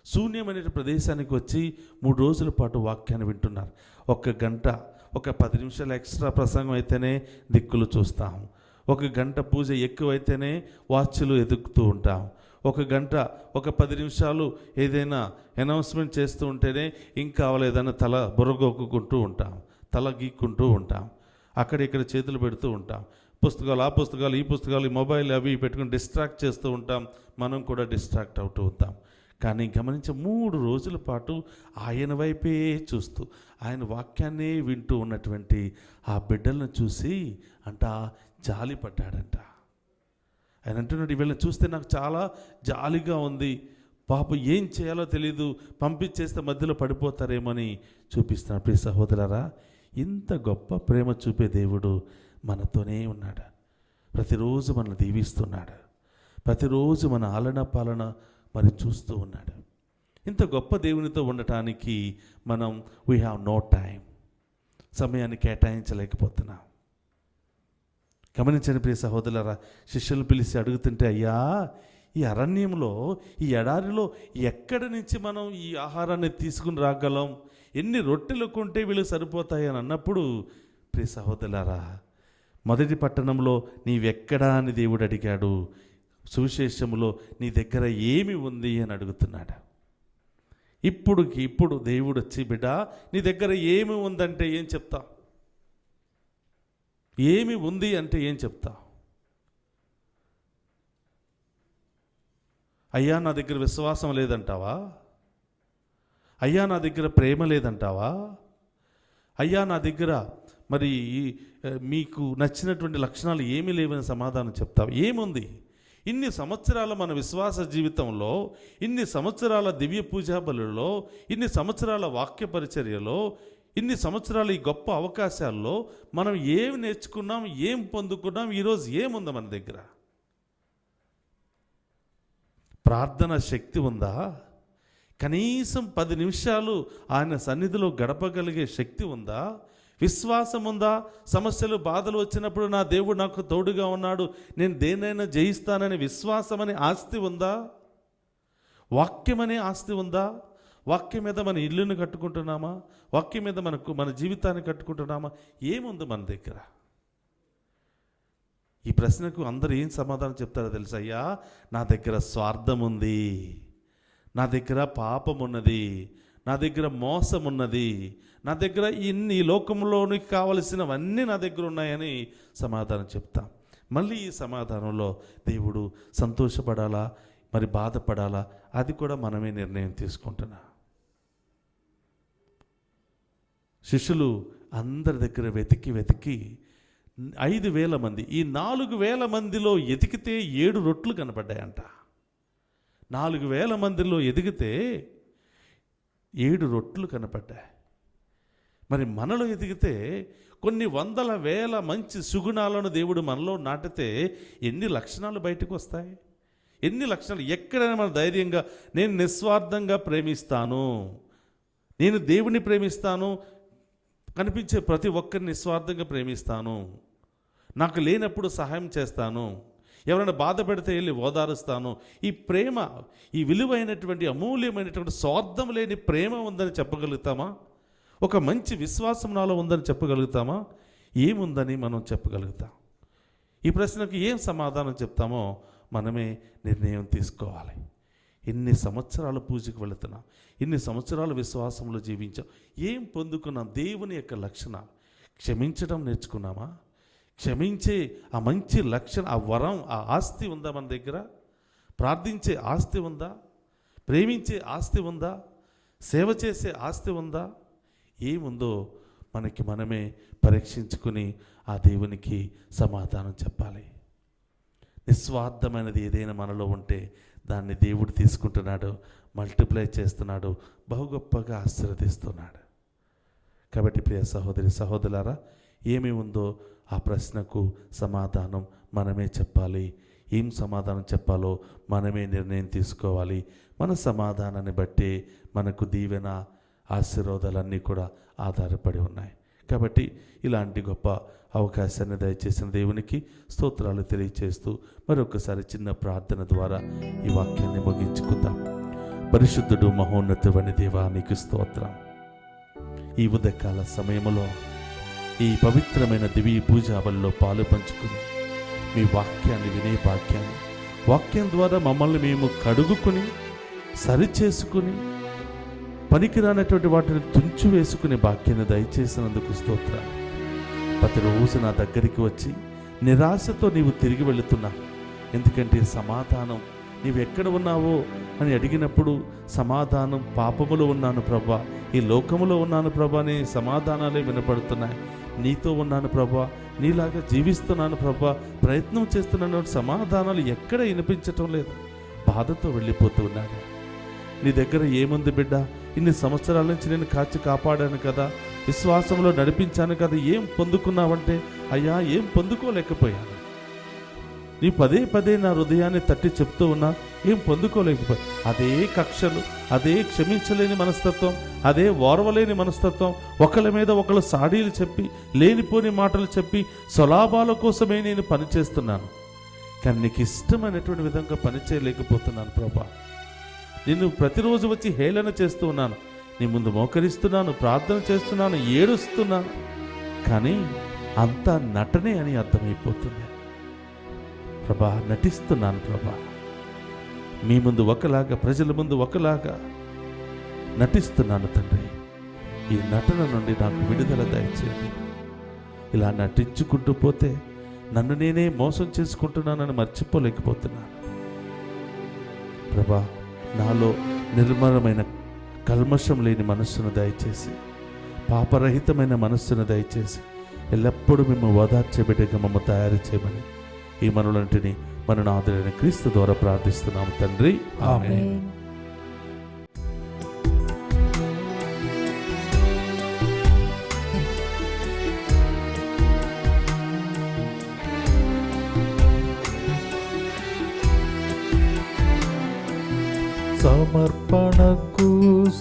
శూన్యమైన ప్రదేశానికి వచ్చి 3 రోజుల పాటు వాక్యాన్ని వింటున్నారు. 1 గంట, ఒక 10 నిమిషాలు ఎక్స్ట్రా ప్రసంగం అయితేనే దిక్కులు చూస్తాం. 1 గంట పూజ ఎక్కువైతేనే వాచ్లు ఎదుగుతూ ఉంటాం. 1 గంట, ఒక 10 నిమిషాలు ఏదైనా అనౌన్స్మెంట్ చేస్తూ ఉంటేనే ఇంకా అవ్వలేదని తల బుర్రగొక్కుంటూ ఉంటాం, తల గీక్కుంటూ ఉంటాం, అక్కడ ఇక్కడ చేతులు పెడుతూ ఉంటాం. పుస్తకాలు, ఆ పుస్తకాలు, ఈ పుస్తకాలు, ఈ మొబైల్ అవి పెట్టుకుని డిస్ట్రాక్ట్ చేస్తూ ఉంటాం. మనం కూడా డిస్ట్రాక్ట్ అవుతూ ఉంటాం. కానీ గమనించే 3 రోజుల పాటు ఆయన వైపే చూస్తూ ఆయన వాక్యాన్నే వింటూ ఉన్నటువంటి ఆ బిడ్డలను చూసి జాలి పడ్డాడంట. ఆయన అంటున్నాడు, వీళ్ళని చూస్తే నాకు చాలా జాలిగా ఉంది, పాపం ఏం చేయాలో తెలీదు, పంపించేస్తే మధ్యలో పడిపోతారేమని చూపిస్తున్నాడు. ప్రియ సహోదరారా, ఇంత గొప్ప ప్రేమ చూపే దేవుడు మనతోనే ఉన్నాడు. ప్రతిరోజు మనల్ని దీవిస్తున్నాడు. ప్రతిరోజు మన ఆలన పాలన మరి చూస్తూ ఉన్నాడు. ఇంత గొప్ప దేవునితో ఉండటానికి మనం వీ హ్యావ్ నో టైం, సమయాన్ని కేటాయించలేకపోతున్నాం. గమనించండి ప్రియ సహోదరులారా, శిష్యులు పిలిచి అడుగుతుంటే, అయ్యా ఈ అరణ్యంలో, ఈ ఎడారిలో ఎక్కడి నుంచి మనం ఈ ఆహారాన్ని తీసుకుని రాగలం, ఎన్ని రొట్టెలు కొంటే వీళ్ళు సరిపోతాయి అని అన్నప్పుడు, ప్రియ సహోదరులారా, మొదటి పట్టణంలో నీవెక్కడా అని దేవుడు అడిగాడు. సువిశేషములో నీ దగ్గర ఏమి ఉంది అని అడుగుతున్నాడు. ఇప్పుడు దేవుడు వచ్చి, బిడ్డ నీ దగ్గర ఏమి ఉందంటే ఏం చెప్తా? ఏమి ఉంది అంటే ఏం చెప్తా? అయ్యా నా దగ్గర విశ్వాసం లేదంటావా? అయ్యా నా దగ్గర ప్రేమ లేదంటావా? అయ్యా నా దగ్గర మరి మీకు నచ్చినటువంటి లక్షణాలు ఏమీ లేవని సమాధానం చెప్తావు? ఏముంది? ఇన్ని సంవత్సరాల మన విశ్వాస జీవితంలో, ఇన్ని సంవత్సరాల దివ్య పూజా బలులలో, ఇన్ని సంవత్సరాల వాక్య పరిచర్యలో, ఇన్ని సంవత్సరాల ఈ గొప్ప అవకాశాల్లో మనం ఏం నేర్చుకున్నాం, ఏం పొందుకున్నాం? ఈరోజు ఏముంది మన దగ్గర? ప్రార్థన శక్తి ఉందా? కనీసం 10 నిమిషాలు ఆయన సన్నిధిలో గడపగలిగే శక్తి ఉందా? విశ్వాసం ఉందా? సమస్యలు, బాధలు వచ్చినప్పుడు నా దేవుడు నాకు తోడుగా ఉన్నాడు, నేను దేన్నైనా జయిస్తాననే విశ్వాసం అనే ఆస్తి ఉందా? వాక్యం అనే ఆస్తి ఉందా? వాక్యం మీద మన ఇల్లుని కట్టుకుంటున్నామా? వాక్యం మీద మన జీవితాన్ని కట్టుకుంటున్నామా? ఏముంది మన దగ్గర? ఈ ప్రశ్నకు అందరూ ఏం సమాధానం చెప్తారో తెలుసా? అయ్యా నా దగ్గర స్వార్థం ఉంది, నా దగ్గర పాపం ఉన్నది, నా దగ్గర మోసం ఉన్నది, నా దగ్గర ఇన్ని లోకంలోనికి కావలసినవన్నీ నా దగ్గర ఉన్నాయని సమాధానం చెప్తాం. మళ్ళీ ఈ సమాధానంలో దేవుడు సంతోషపడాలా, మరి బాధపడాలా, అది కూడా మనమే నిర్ణయం తీసుకుంటున్నా. శిష్యులు అందరి దగ్గర వెతికి 5,000 మంది, ఈ 4,000 మందిలో ఎతికితే 7 రొట్లు కనపడ్డాయంట. 4,000 మందిలో ఎదిగితే 7 రొట్లు కనపడ్డాయి. మరి మనలో ఎదిగితే కొన్ని వందల వేల మంచి సుగుణాలను దేవుడు మనలో నాటితే ఎన్ని లక్షణాలు బయటకు వస్తాయి? ఎన్ని లక్షణాలు? ఎక్కడైనా మన ధైర్యంగా నేను నిస్వార్థంగా ప్రేమిస్తాను, నేను దేవుని ప్రేమిస్తాను, కనిపించే ప్రతి ఒక్కరిని నిస్వార్థంగా ప్రేమిస్తాను, నాకు లేనప్పుడు సహాయం చేస్తాను, ఎవరైనా బాధ పెడితే వెళ్ళి ఓదారుస్తాను, ఈ ప్రేమ, ఈ విలువైనటువంటి అమూల్యమైనటువంటి స్వార్థం లేని ప్రేమ ఉందని చెప్పగలుగుతామా? ఒక మంచి విశ్వాసం నాలో ఉందని చెప్పగలుగుతామా? ఏముందని మనం చెప్పగలుగుతాం? ఈ ప్రశ్నకు ఏం సమాధానం చెప్తామో మనమే నిర్ణయం తీసుకోవాలి. ఇన్ని సంవత్సరాల పూజకు వెళుతున్నాం, ఇన్ని సంవత్సరాల విశ్వాసంలో జీవించాం, ఏం పొందుకున్నాం? దేవుని యొక్క లక్షణాలు. క్షమించడం నేర్చుకున్నామా? క్షమించే ఆ మంచి లక్షణం, ఆ వరం, ఆ ఆస్తి ఉందా మన దగ్గర? ప్రార్థించే ఆస్తి ఉందా? ప్రేమించే ఆస్తి ఉందా? సేవ చేసే ఆస్తి ఉందా? ఏముందో మనకి మనమే పరీక్షించుకుని ఆ దేవునికి సమాధానం చెప్పాలి. నిస్వార్థమైనది ఏదైనా మనలో ఉంటే దాన్ని దేవుడు తీసుకుంటున్నాడు, మల్టిప్లై చేస్తున్నాడు, బహు గొప్పగా ఆశీర్వదిస్తున్నాడు. కాబట్టి ప్రియ సహోదరి సహోదరులారా, ఏమి ఉందో ఆ ప్రశ్నకు సమాధానం మనమే చెప్పాలి. ఏం సమాధానం చెప్పాలో మనమే నిర్ణయం తీసుకోవాలి. మన సమాధానాన్ని బట్టి మనకు దీవెన ఆశీర్వాదాలన్నీ కూడా ఆధారపడి ఉన్నాయి. కాబట్టి ఇలాంటి గొప్ప అవకాశాన్ని దయచేసిన దేవునికి స్తోత్రాలు తెలియచేస్తూ మరొకసారి చిన్న ప్రార్థన ద్వారా ఈ వాక్యాన్ని ముగించుకుందాం. పరిశుద్ధుడు మహోన్నతుడైన దేవా, నీకు స్తోత్రం. ఈ ఉదయకాల సమయంలో ఈ పవిత్రమైన దివ్య పూజావల్లో పాలు పంచుకుని మీ వాక్యాన్ని వినే వాక్యం ద్వారా మమ్మల్ని మేము కడుగుకొని సరిచేసుకుని పనికిరానటువంటి వాటిని తుంచి వేసుకునే భాగ్యాన్ని దయచేసినందుకు స్తోత్రాలు. ప్రతిరోజు నా దగ్గరికి వచ్చి నిరాశతో నీవు తిరిగి వెళుతున్నా. ఎందుకంటే సమాధానం నీవు ఎక్కడ ఉన్నావో అని అడిగినప్పుడు సమాధానం పాపములో ఉన్నాను ప్రభా, ఈ లోకములో ఉన్నాను ప్రభా అనే సమాధానాలే వినపడుతున్నాయి. నీతో ఉన్నాను ప్రభా, నీలాగా జీవిస్తున్నాను ప్రభా, ప్రయత్నం చేస్తున్నాను, సమాధానాలు ఎక్కడ వినిపించటం లేదు. బాధతో వెళ్ళిపోతూ ఉన్నాను. నీ దగ్గర ఏముంది బిడ్డ? ఇన్ని సంవత్సరాల నుంచి నేను కాచి కాపాడాను కదా, విశ్వాసంలో నడిపించాను కదా, ఏం పొందుకున్నావంటే అయ్యా ఏం పొందుకోలేకపోయాను. నీ పదే పదే నా హృదయాన్ని తట్టి చెప్తూ ఉన్నా, ఏం పొందుకోలేకపోయా. అదే కక్షలు, అదే క్షమించలేని మనస్తత్వం, అదే ఓర్వలేని మనస్తత్వం, ఒకళ్ళ మీద ఒకళ్ళు సాడీలు చెప్పి లేనిపోని మాటలు చెప్పి స్వలాభాల కోసమే నేను పనిచేస్తున్నాను. కానీ నీకు ఇష్టమైనటువంటి విధంగా పనిచేయలేకపోతున్నాను ప్రభా. నిన్ను ప్రతిరోజు వచ్చి హేళన చేస్తూ ఉన్నాను, నీ ముందు మోకరిస్తున్నాను, ప్రార్థన చేస్తున్నాను, ఏడుస్తున్నాను. కానీ అంతా నటనే అని అర్థమైపోతుంది ప్రభా. నటిస్తున్నాను ప్రభా, మీ ముందు ఒకలాగా, ప్రజల ముందు ఒకలాగా నటిస్తున్నాను తండ్రి. ఈ నటన నుండి నాకు విడుదల దయచేయండి. ఇలా నటించుకుంటూ పోతే నన్ను నేనే మోసం చేసుకుంటున్నానని మర్చిపోలేకపోతున్నాను ప్రభా. నాలో నిర్మలమైన కల్మషం లేని మనస్సును దయచేసి, పాపరహితమైన మనస్సును దయచేసి, ఎల్లప్పుడూ మేము ఓదార్చే బిడ్డగా మమ్మల్ని తయారు చేయమని ఈ మనలంటిని మన నాథుడైన క్రీస్తు ద్వారా ప్రార్థిస్తున్నాము తండ్రి, ఆమేన్. సమర్పణకు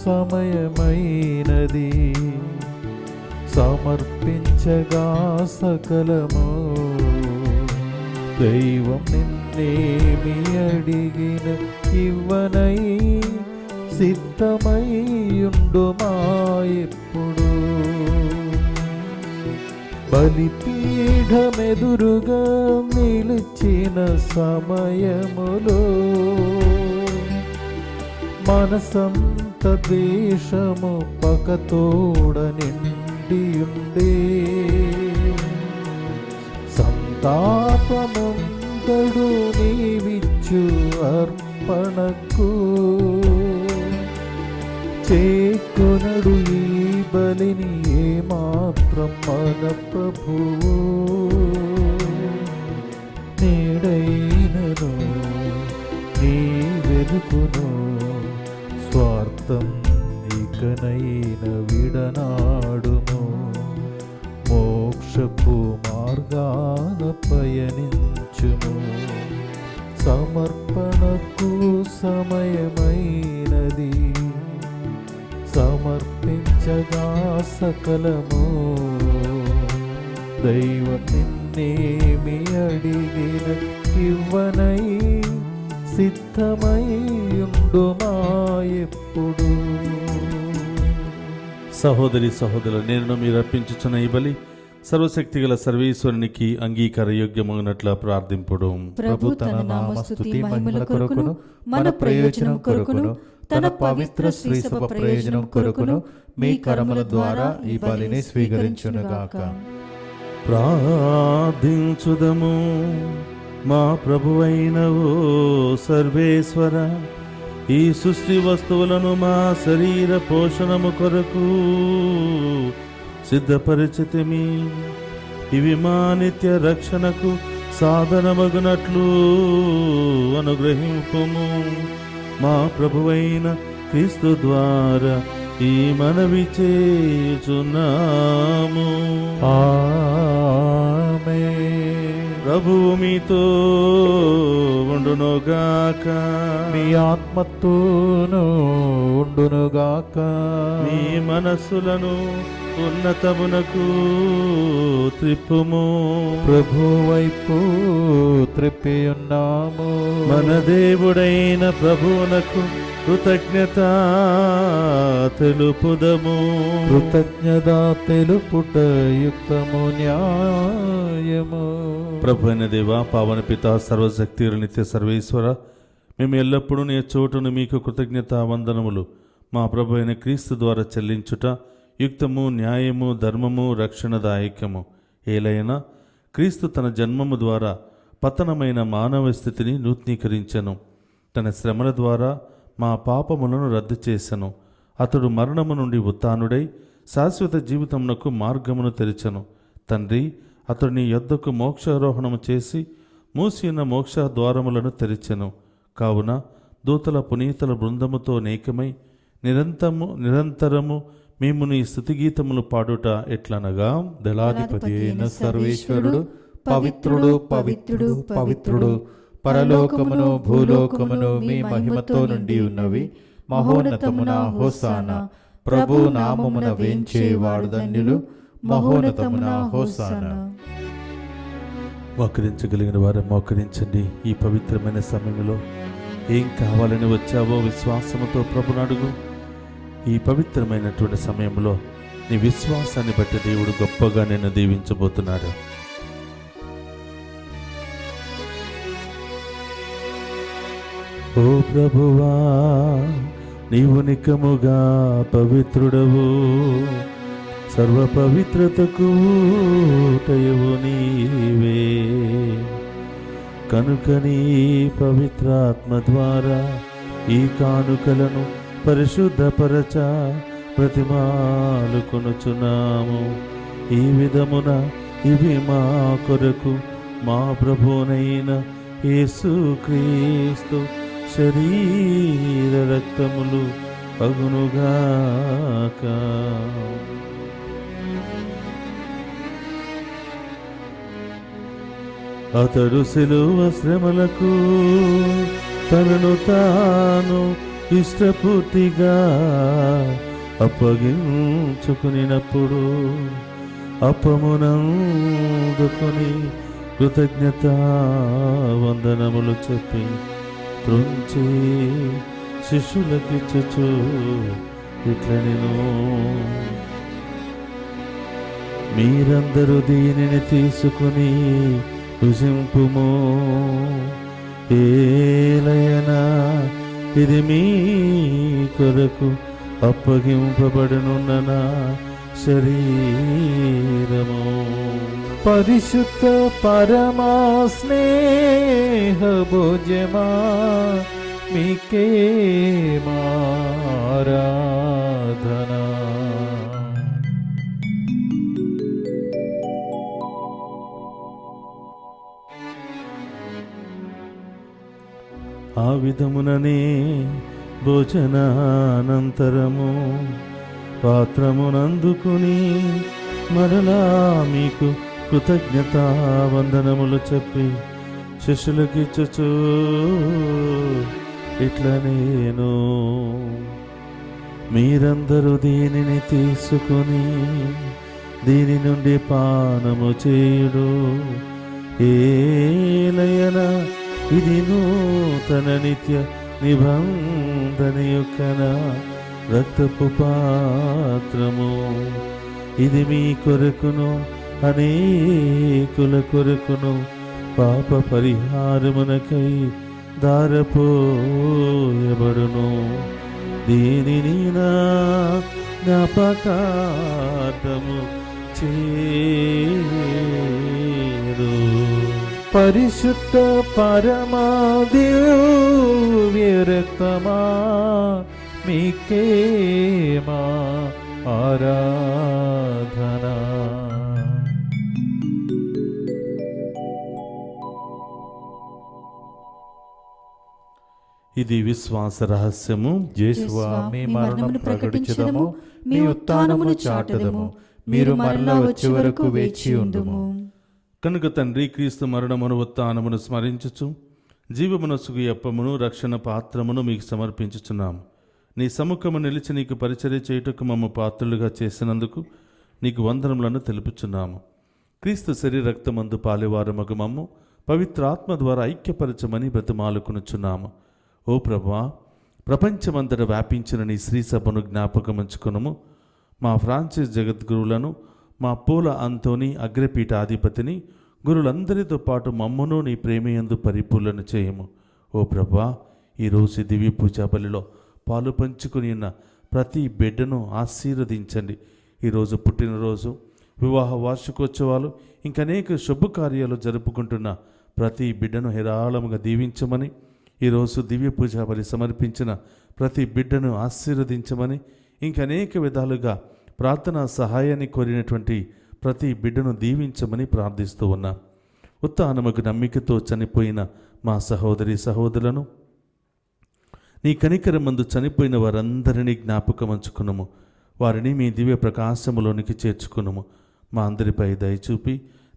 సమయమైనది, సమర్పించగా సకలము. దైవం నిన్నేమి అడిగిన ఇవ్వనై సిద్ధమయ్యుండుమా ఎప్పుడు. బలిపీఠమెదురుగా నిలిచిన సమయములో మనసంత ద్వేషము పకతోడ నిండియుండే. సంతాపముందడు నీవిచ్చు అర్పణకు, చేకొనడు ఈ బలిని ఏమాత్రం మన ప్రభువు. నేడైనను నీ వెలుగును, స్వార్థం ఇకనైన విడనాడుము. మోక్షపు మార్గాన పయనించుము. సమర్పణకు సమయమైనది, సమర్పించగా సకలము. దైవం నిన్నేమి అడిగిన ఇవ్వనై సిద్ధమయ్యుండుమా ఎప్పుడు. సహోదరి సహోదరులు, నేను మీరు అర్పించుచున్న ఈ బలి సర్వశక్తి గల సర్వేశ్వరునికి అంగీకార యోగ్యమగినట్ల ప్రార్థింపుడు. ప్రభు తన నామస్తుతి మహిమల కొరకును, మన ప్రయోజనం కొరకును, తన పవిత్ర శ్రీసభ ప్రయోజనం కొరకును మీ కర్మల ద్వారా ఈ బలిని స్వీకరించునుగాక. ప్రార్థించుదము. మా ప్రభువైన ఓ సర్వేశ్వర, ఈ సృష్టి వస్తువులను మా శరీర పోషణము కొరకు సిద్ధపరిచితిమి. ఇవి మా నిత్య రక్షణకు సాధనమగునట్లు అనుగ్రహింపుము. మా ప్రభువైన క్రీస్తు ద్వారా ఈ మనవి చేయుచున్నాము. ఆమేన్. ప్రభువు మీతో ఉండునుగాక. మీ ఆత్మతోనూ ఉండునుగాక. మీ మనస్సులను ఉన్నతమునకు త్రిప్పుము. ప్రభు వైపు త్రిప్పి ఉన్నాము. మన దేవుడైన ప్రభువునకు కృతజ్ఞత తెలుపుదము. కృతజ్ఞత తెలుపుట యుక్తము న్యాయము. ప్రభు అయిన దేవ, పావన పిత, సర్వశక్తి నిత్య సర్వేశ్వర, మేము ఎల్లప్పుడూ నీ చోటును మీకు కృతజ్ఞత వందనములు మా ప్రభు అయిన క్రీస్తు ద్వారా చెల్లించుట యుక్తము, న్యాయము, ధర్మము, రక్షణదాయకము. ఏలైనా క్రీస్తు తన జన్మము ద్వారా పతనమైన మానవ స్థితిని నూతనీకరించెను. తన శ్రమల ద్వారా మా పాపములను రద్దు చేసెను. అతడు మరణము నుండి ఉత్థానుడై శాశ్వత జీవితమునకు మార్గమును తెరిచెను. తండ్రి, అతడు నీ యొద్దకు మోక్షారోహణము చేసి మూసిన మోక్ష ద్వారములను తెరిచెను. కావున దూతల పునీతల బృందముతో నేకమై నిరంతరము మేము నీ స్తుతిగీతములు పాడుట ఎట్లనగా, దళాధిపతి అయిన సర్వేశ్వరుడు పవిత్రుడు, పవిత్రుడు, పవిత్రుడు, పరలోకమును భూలోకమును మీ మహిమతో నుండి ఉన్నవి. మహోన్నతమున హోసానా. ప్రభు నామమున వేంచేవాడు ధన్యులు. మహోన్నతమున హోసానా. మోకరించగలిగిన వారు మోకరించండి. ఈ పవిత్రమైన సమయంలో ఏం కావాలని వచ్చావో విశ్వాసముతో ప్రభుని అడుగు. ఈ పవిత్రమైనటువంటి సమయంలో నీ విశ్వాసాన్ని బట్టి దేవుడు గొప్పగా నిన్ను దీవించబోతున్నాడు. ఓ ప్రభువా, నీవు నికముగా పవిత్రుడవు, సర్వ పవిత్రతకు ఊటయవు నీవే. కనుక నీ పవిత్రాత్మ ద్వారా ఈ కానుకలను పరిశుద్ధపరచ ప్రతిమాలు కొనుచున్నాము. ఈ విధమున ఇవి మా కొరకు మా ప్రభువునైన యేసుక్రీస్తు శరీర రక్తములు అగునుగాక. అతడు శిలువ శ్రమలకు తనను తాను ఇష్టపూర్తిగా అప్పగించుకునినప్పుడు అప్పమునందుకొని కృతజ్ఞత వందనములు చెప్పి త్రుంచి శిష్యులకిచ్చుచు ఇట్లనెను, మీరందరూ దీనిని తీసుకుని భుజింపుము. ఏలయనా ఇది మీ కొరకు అప్పగింపబడనున్న నా శరీరము. పరిశుద్ధ పరమా స్నేహ భోజమా మీకే ఆరాధన. ఆ విధముననే భోజనానంతరము పాత్రమునందుకుని మరలా మీకు కృతజ్ఞత వందనములు చెప్పి శిష్యులకిచ్చుచు ఇట్లా నేను, మీరందరూ దీనిని తీసుకొని దీని నుండి పానము చేయుడు. ఏలయనా ఇది నూతన నిత్య నిబంధన యొక్క రక్తపు పాత్రము. ఇది మీ కొరకును అనేకుల కొరకును పాప పరిహారమునకై దారపోయబడును. దీనిని నా జ్ఞాపకార్థము చేయుడు. పరిశుద్ధ పరమా దివ్య రక్తమా మీకే మా ఆరాధన. ఇది విశ్వాస రహస్యము. యేసువా, మీ మరణమును ప్రకటించదము, మీ ఉత్థానమును చాటదము. మీరు మరలా వచ్చే వరకు వేచి ఉందుము. కనుక తండ్రి, క్రీస్తు మరణమును ఉత్థానమును స్మరించుచు జీవమునసుగు అప్పమును రక్షణ పాత్రమును మీకు సమర్పించుచున్నాము. నీ సముఖము నిలిచి నీకు పరిచర్య చేయుటకు మమ్మ పాత్రులుగా చేసినందుకు నీకు వందనములను తెలుపుచున్నాము. క్రీస్తు శరీర రక్తమందు పాలివారమగు మమ్ము పవిత్రాత్మ ద్వారా ఐక్యపరచమని బ్రతిమాలుకొనుచున్నాము. ఓ ప్రభువా, ప్రపంచమంతటా వ్యాపించిన నీ శ్రీ సభను జ్ఞాపకముంచుకొనుము. మా ఫ్రాన్సిస్ జగద్గురువులను, మా పూల అంతోని అగ్రపీఠాధిపతిని, గురులందరితో పాటు మమ్మను నీ ప్రేమయందు పరిపూర్ణ చేయము. ఓ ప్రభువా, ఈరోజు దివ్య పూజా బలిలో పాలు పంచుకుని ఉన్న ప్రతి బిడ్డను ఆశీర్వదించండి. ఈరోజు పుట్టినరోజు, వివాహ వార్షికోత్సవాలు, ఇంకనేక శుభకార్యాలు జరుపుకుంటున్న ప్రతి బిడ్డను హేరాళముగా దీవించమని, ఈరోజు దివ్య పూజా బలి సమర్పించిన ప్రతి బిడ్డను ఆశీర్వదించమని, ఇంకనేక విధాలుగా ప్రార్థనా సహాయాన్ని కోరినటువంటి ప్రతి బిడ్డను దీవించమని ప్రార్థిస్తూ ఉన్నాం. ఉత్థానముకు నమ్మికతో చనిపోయిన మా సహోదరి సహోదరులను, నీ కనికరమందు చనిపోయిన వారందరినీ జ్ఞాపకమంచుకున్నాము. వారిని మీ దివ్య ప్రకాశములోనికి చేర్చుకున్నాము. మా అందరిపై దయచూపి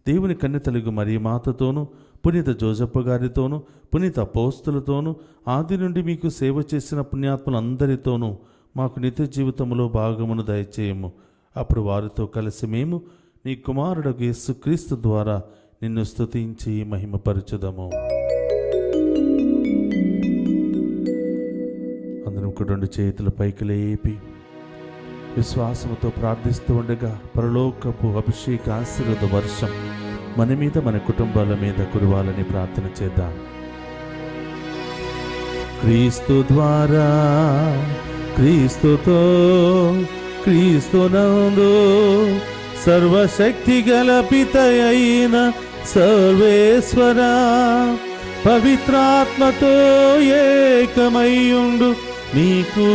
దేవుని కన్యతలుగు మరియ మాతతోనూ, పునీత జోజప్ప గారితోనూ, పునీత అపోస్తులతోనూ, ఆది నుండి మీకు సేవ చేసిన పుణ్యాత్ములందరితోనూ మాకు నిత్య జీవితంలో భాగమును దయచేయము. అప్పుడు వారితో కలిసి మేము నీ కుమారుడు యేసుక్రీస్తు ద్వారా నిన్ను స్తుతించి మహిమపరచుదము. అందరం కూడా రెండు చేతుల పైకి లేపి విశ్వాసముతో ప్రార్థిస్తూ ఉండగా పరలోకపు అభిషేక ఆశీర్వాద వర్షం మన మీద, మన కుటుంబాల మీద కురవాలని ప్రార్థన చేద్దాం. క్రీస్తు ద్వారా, క్రీస్తుతో, క్రీస్తునందు సర్వశక్తి గల పిత అయిన సర్వేశ్వర పవిత్రాత్మతో ఏకమయ్యుండు నీకు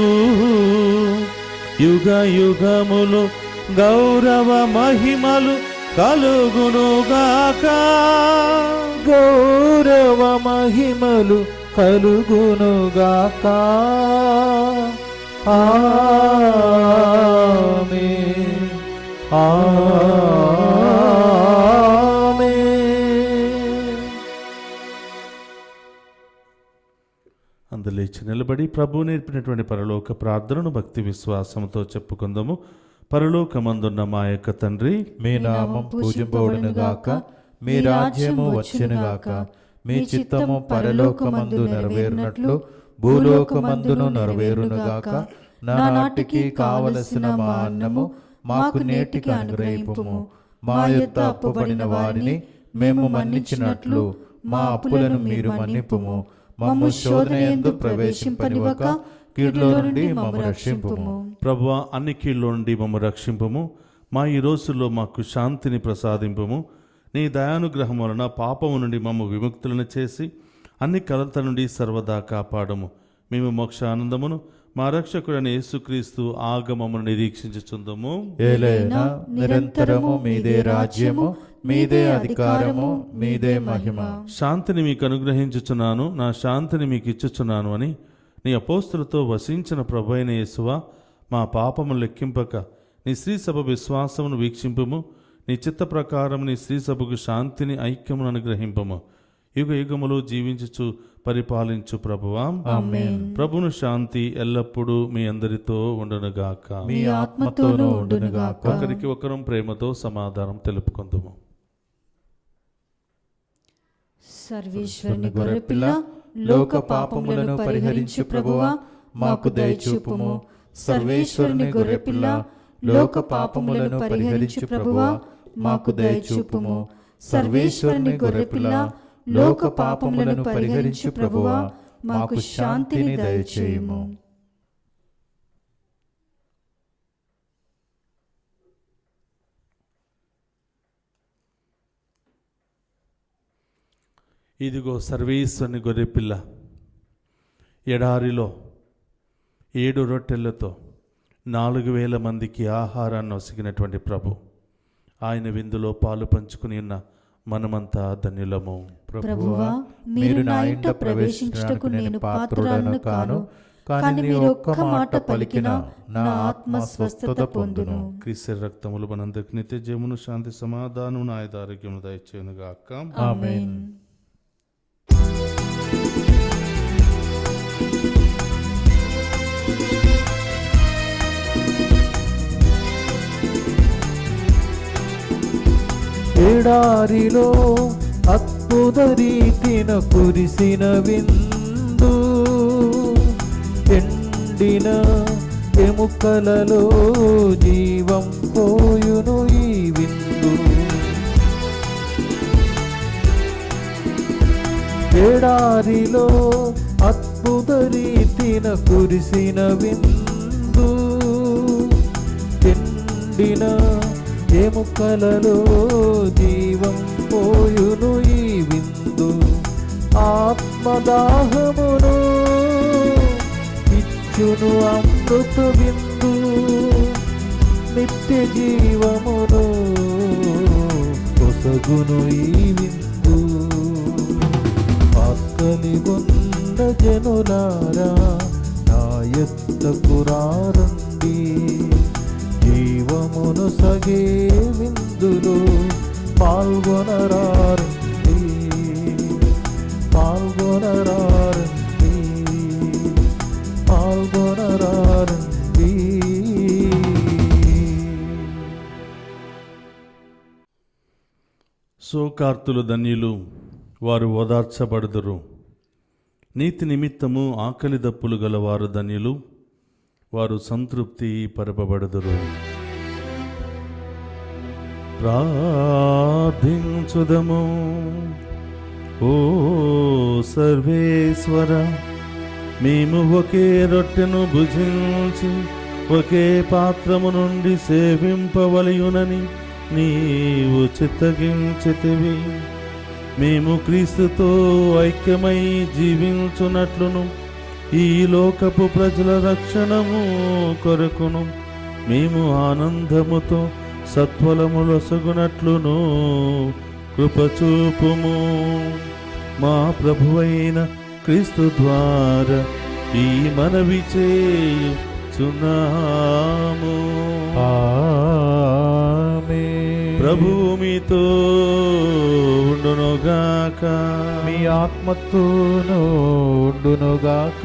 యుగ యుగములు గౌరవ మహిమలు కలుగునుగాక. గౌరవ మహిమలు కలుగునుగాక. ఆమేన్. ఆమేన్. అందులేచి నిలబడి ప్రభు నేర్పినటువంటి పరలోక ప్రార్థనను భక్తి విశ్వాసంతో చెప్పుకుందాము. పరలోకమందున్న మా యొక్క తండ్రి, మీ నామం పూజింపబడునుగాక. మీ రాజ్యము వచ్చునుగాక. మీ చిత్తము పరలోకమందు నెరవేరునట్లు భూలోకమందును నెరవేరునుగాక. నానాటికి కావలసిన మా అన్నము మాకు నేటికి అనుగ్రహింపుము. మా యొద్ద అప్పుబడిన వారిని మేము మన్నించినట్లు మా అప్పులను మీరు మన్నింపుము. మమ్ము శోధనయందు ప్రవేశింపనివ్వక కీడులో నుండి మమ్ము రక్షింపుము. ప్రభువా, అన్ని కీళ్ళ నుండి మమ్ము రక్షింపుము. మా ఈ రోజుల్లో మాకు శాంతిని ప్రసాదింపుము. నీ దయానుగ్రహం వలన పాపము నుండి మమ్ము విముక్తులను చేసి అన్ని కలత నుండి సర్వదా కాపాడము. మేము మోక్ష ఆనందమును మా రక్షకుడైన యేసుక్రీస్తు ఆగమమును నిరీక్షించుచుందుము. ఏలైనా నిరంతరము మీదే రాజ్యము, మీదే అధికారము, మీదే మహిమ. శాంతిని మీకు అనుగ్రహించుచున్నాను, నా శాంతిని మీకు ఇచ్చుచున్నాను అని నీ అపోస్తులతో వసించిన ప్రభు అయిన యేసువా, మా పాపము లెక్కింపక నీ శ్రీ సభ విశ్వాసమును వీక్షింపుము. నీ చిత్త ప్రకారం నీ శ్రీ సభకు శాంతిని, ఐక్యమును అనుగ్రహింపము. యుగ యుగములు జీవించుచు పరిపాలించు ప్రభువా, ఆమేన్. ప్రభును శాంతి ఎల్లప్పుడూ మీ అందరితో ఉండునుగాక. మీ ఆత్మతోనూ ఉండునుగాక. ఒకరికి ఒకరం ప్రేమతో సమాధానం తెలుపుకుందుము. సర్వేశ్వరుని గొర్రెపిల్ల, లోక పాపములను పరిహరించు ప్రభువా, మాకు దయచూపుము. సర్వేశ్వరుని గొర్రెపిల్ల, లోక పాపములను పరిహరించు ప్రభువా, మాకు దయచూపుము. సర్వేశ్వరుని గొర్రెపిల్ల, లోక పాపములను పరిహరించు ప్రభువా, మాకు శాంతిని దయచేయుము. ఇదిగో సర్వేశ్వరుని గొర్రెపిల్ల, ఎడారిలో 7 రొట్టెలతో 4,000 మందికి ఆహారాన్ని ఒసిగినటువంటి ప్రభు, ఆయన విందులో పాలు పంచుకుని ఉన్న మనమంతా ధన్యులము. ప్రభువా, మీరు నా ఇంట ప్రవేశించుటకు నేను పాత్రుడను కాను. కానీ మీరు ఒక్క మాట పలికిన నా ఆత్మ స్వస్థత పొందును. క్రీస్తు రక్తములు మనందరికి నిత్య జీవమును, శాంతి, సమాధానం, ఆయుధ ఆరోగ్యము దయచేయును గాక. ఆమేన్. ఎడారిలో అద్భుత రీతిన కురిసిన విందు, ఎండిన ఎముకలలో జీవం పోయును ఈ విందు. ఎడారిలో అద్భుత రీతిన కురిసిన విందు, ఎండిన ఎముకలలో జీవం పోయును ఈ విందు. ఆత్మదాహమును ఇచ్చును అమృత విందు, నిత్య జీవమును కొసగును ఈ విందు. ఆకలి ఉన్న జనులారా నా యొద్దకు రండి, జీవమును సగే విందులో పాల్గొనరారండి, పాల్గొనరారండి, పాల్గొనరారండి. శోకార్తులు ధన్యులు, వారు ఓదార్చబడుదురు. నీతి నిమిత్తము ఆకలి దప్పులు గల వారు ధన్యులు, వారు సంతృప్తి పరపబడుదురు. ప్రార్థించుదము. ఓ సర్వేశ్వర, మేము ఒకే రొట్టెను భుజించి ఒకే పాత్రము నుండి సేవింపవలయునని నీవు చిత్తగించితివి. మేము క్రీస్తుతో ఐక్యమై జీవించునట్లును ఈ లోకపు ప్రజల రక్షణము కొరకును మేము ఆనందముతో సత్ఫలములొసగునట్లును కృపచూపుము. మా ప్రభువైన క్రీస్తు ద్వారా ఈ మనవి చేయుచున్నాము. ఆమేన్. ప్రభువు మీతో ఉండునుగాక, మీ ఆత్మతోనూ ఉండునుగాక.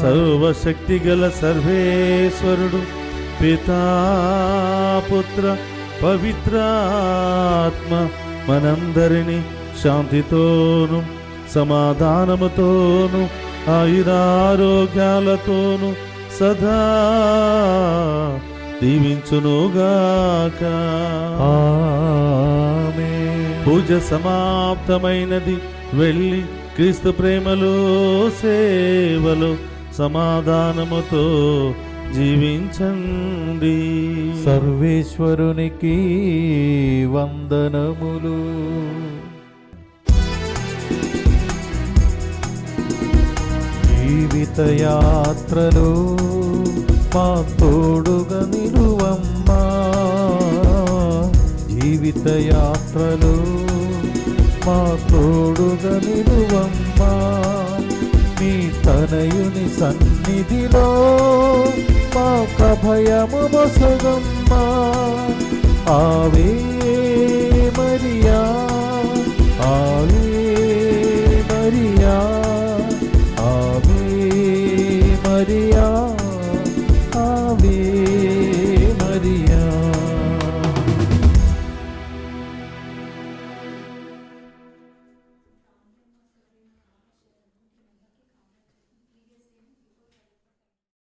సర్వశక్తి గల సర్వేశ్వరుడు పితా, పుత్ర, పవిత్రాత్మ మనందరినీ శాంతితోను సమాధానముతోను ఆయురారోగ్యాలతోను సదా దీవించునుగాక. ఆమేన్. పూజ సమాప్తమైనది. వెళ్ళి క్రీస్తు ప్రేమలో సేవలో సమాధానముతో జీవించండి. సర్వేశ్వరునికి వందనములు. జీవిత యాత్రలో మా తోడుగా నిలువమ్మా, జీవిత యాత్రలో మా తోడుగా నిలువమ్మా. మీ తనయుని సన్నిధిలో మాక భయము మొసగమ్మా. ఆవే మరియా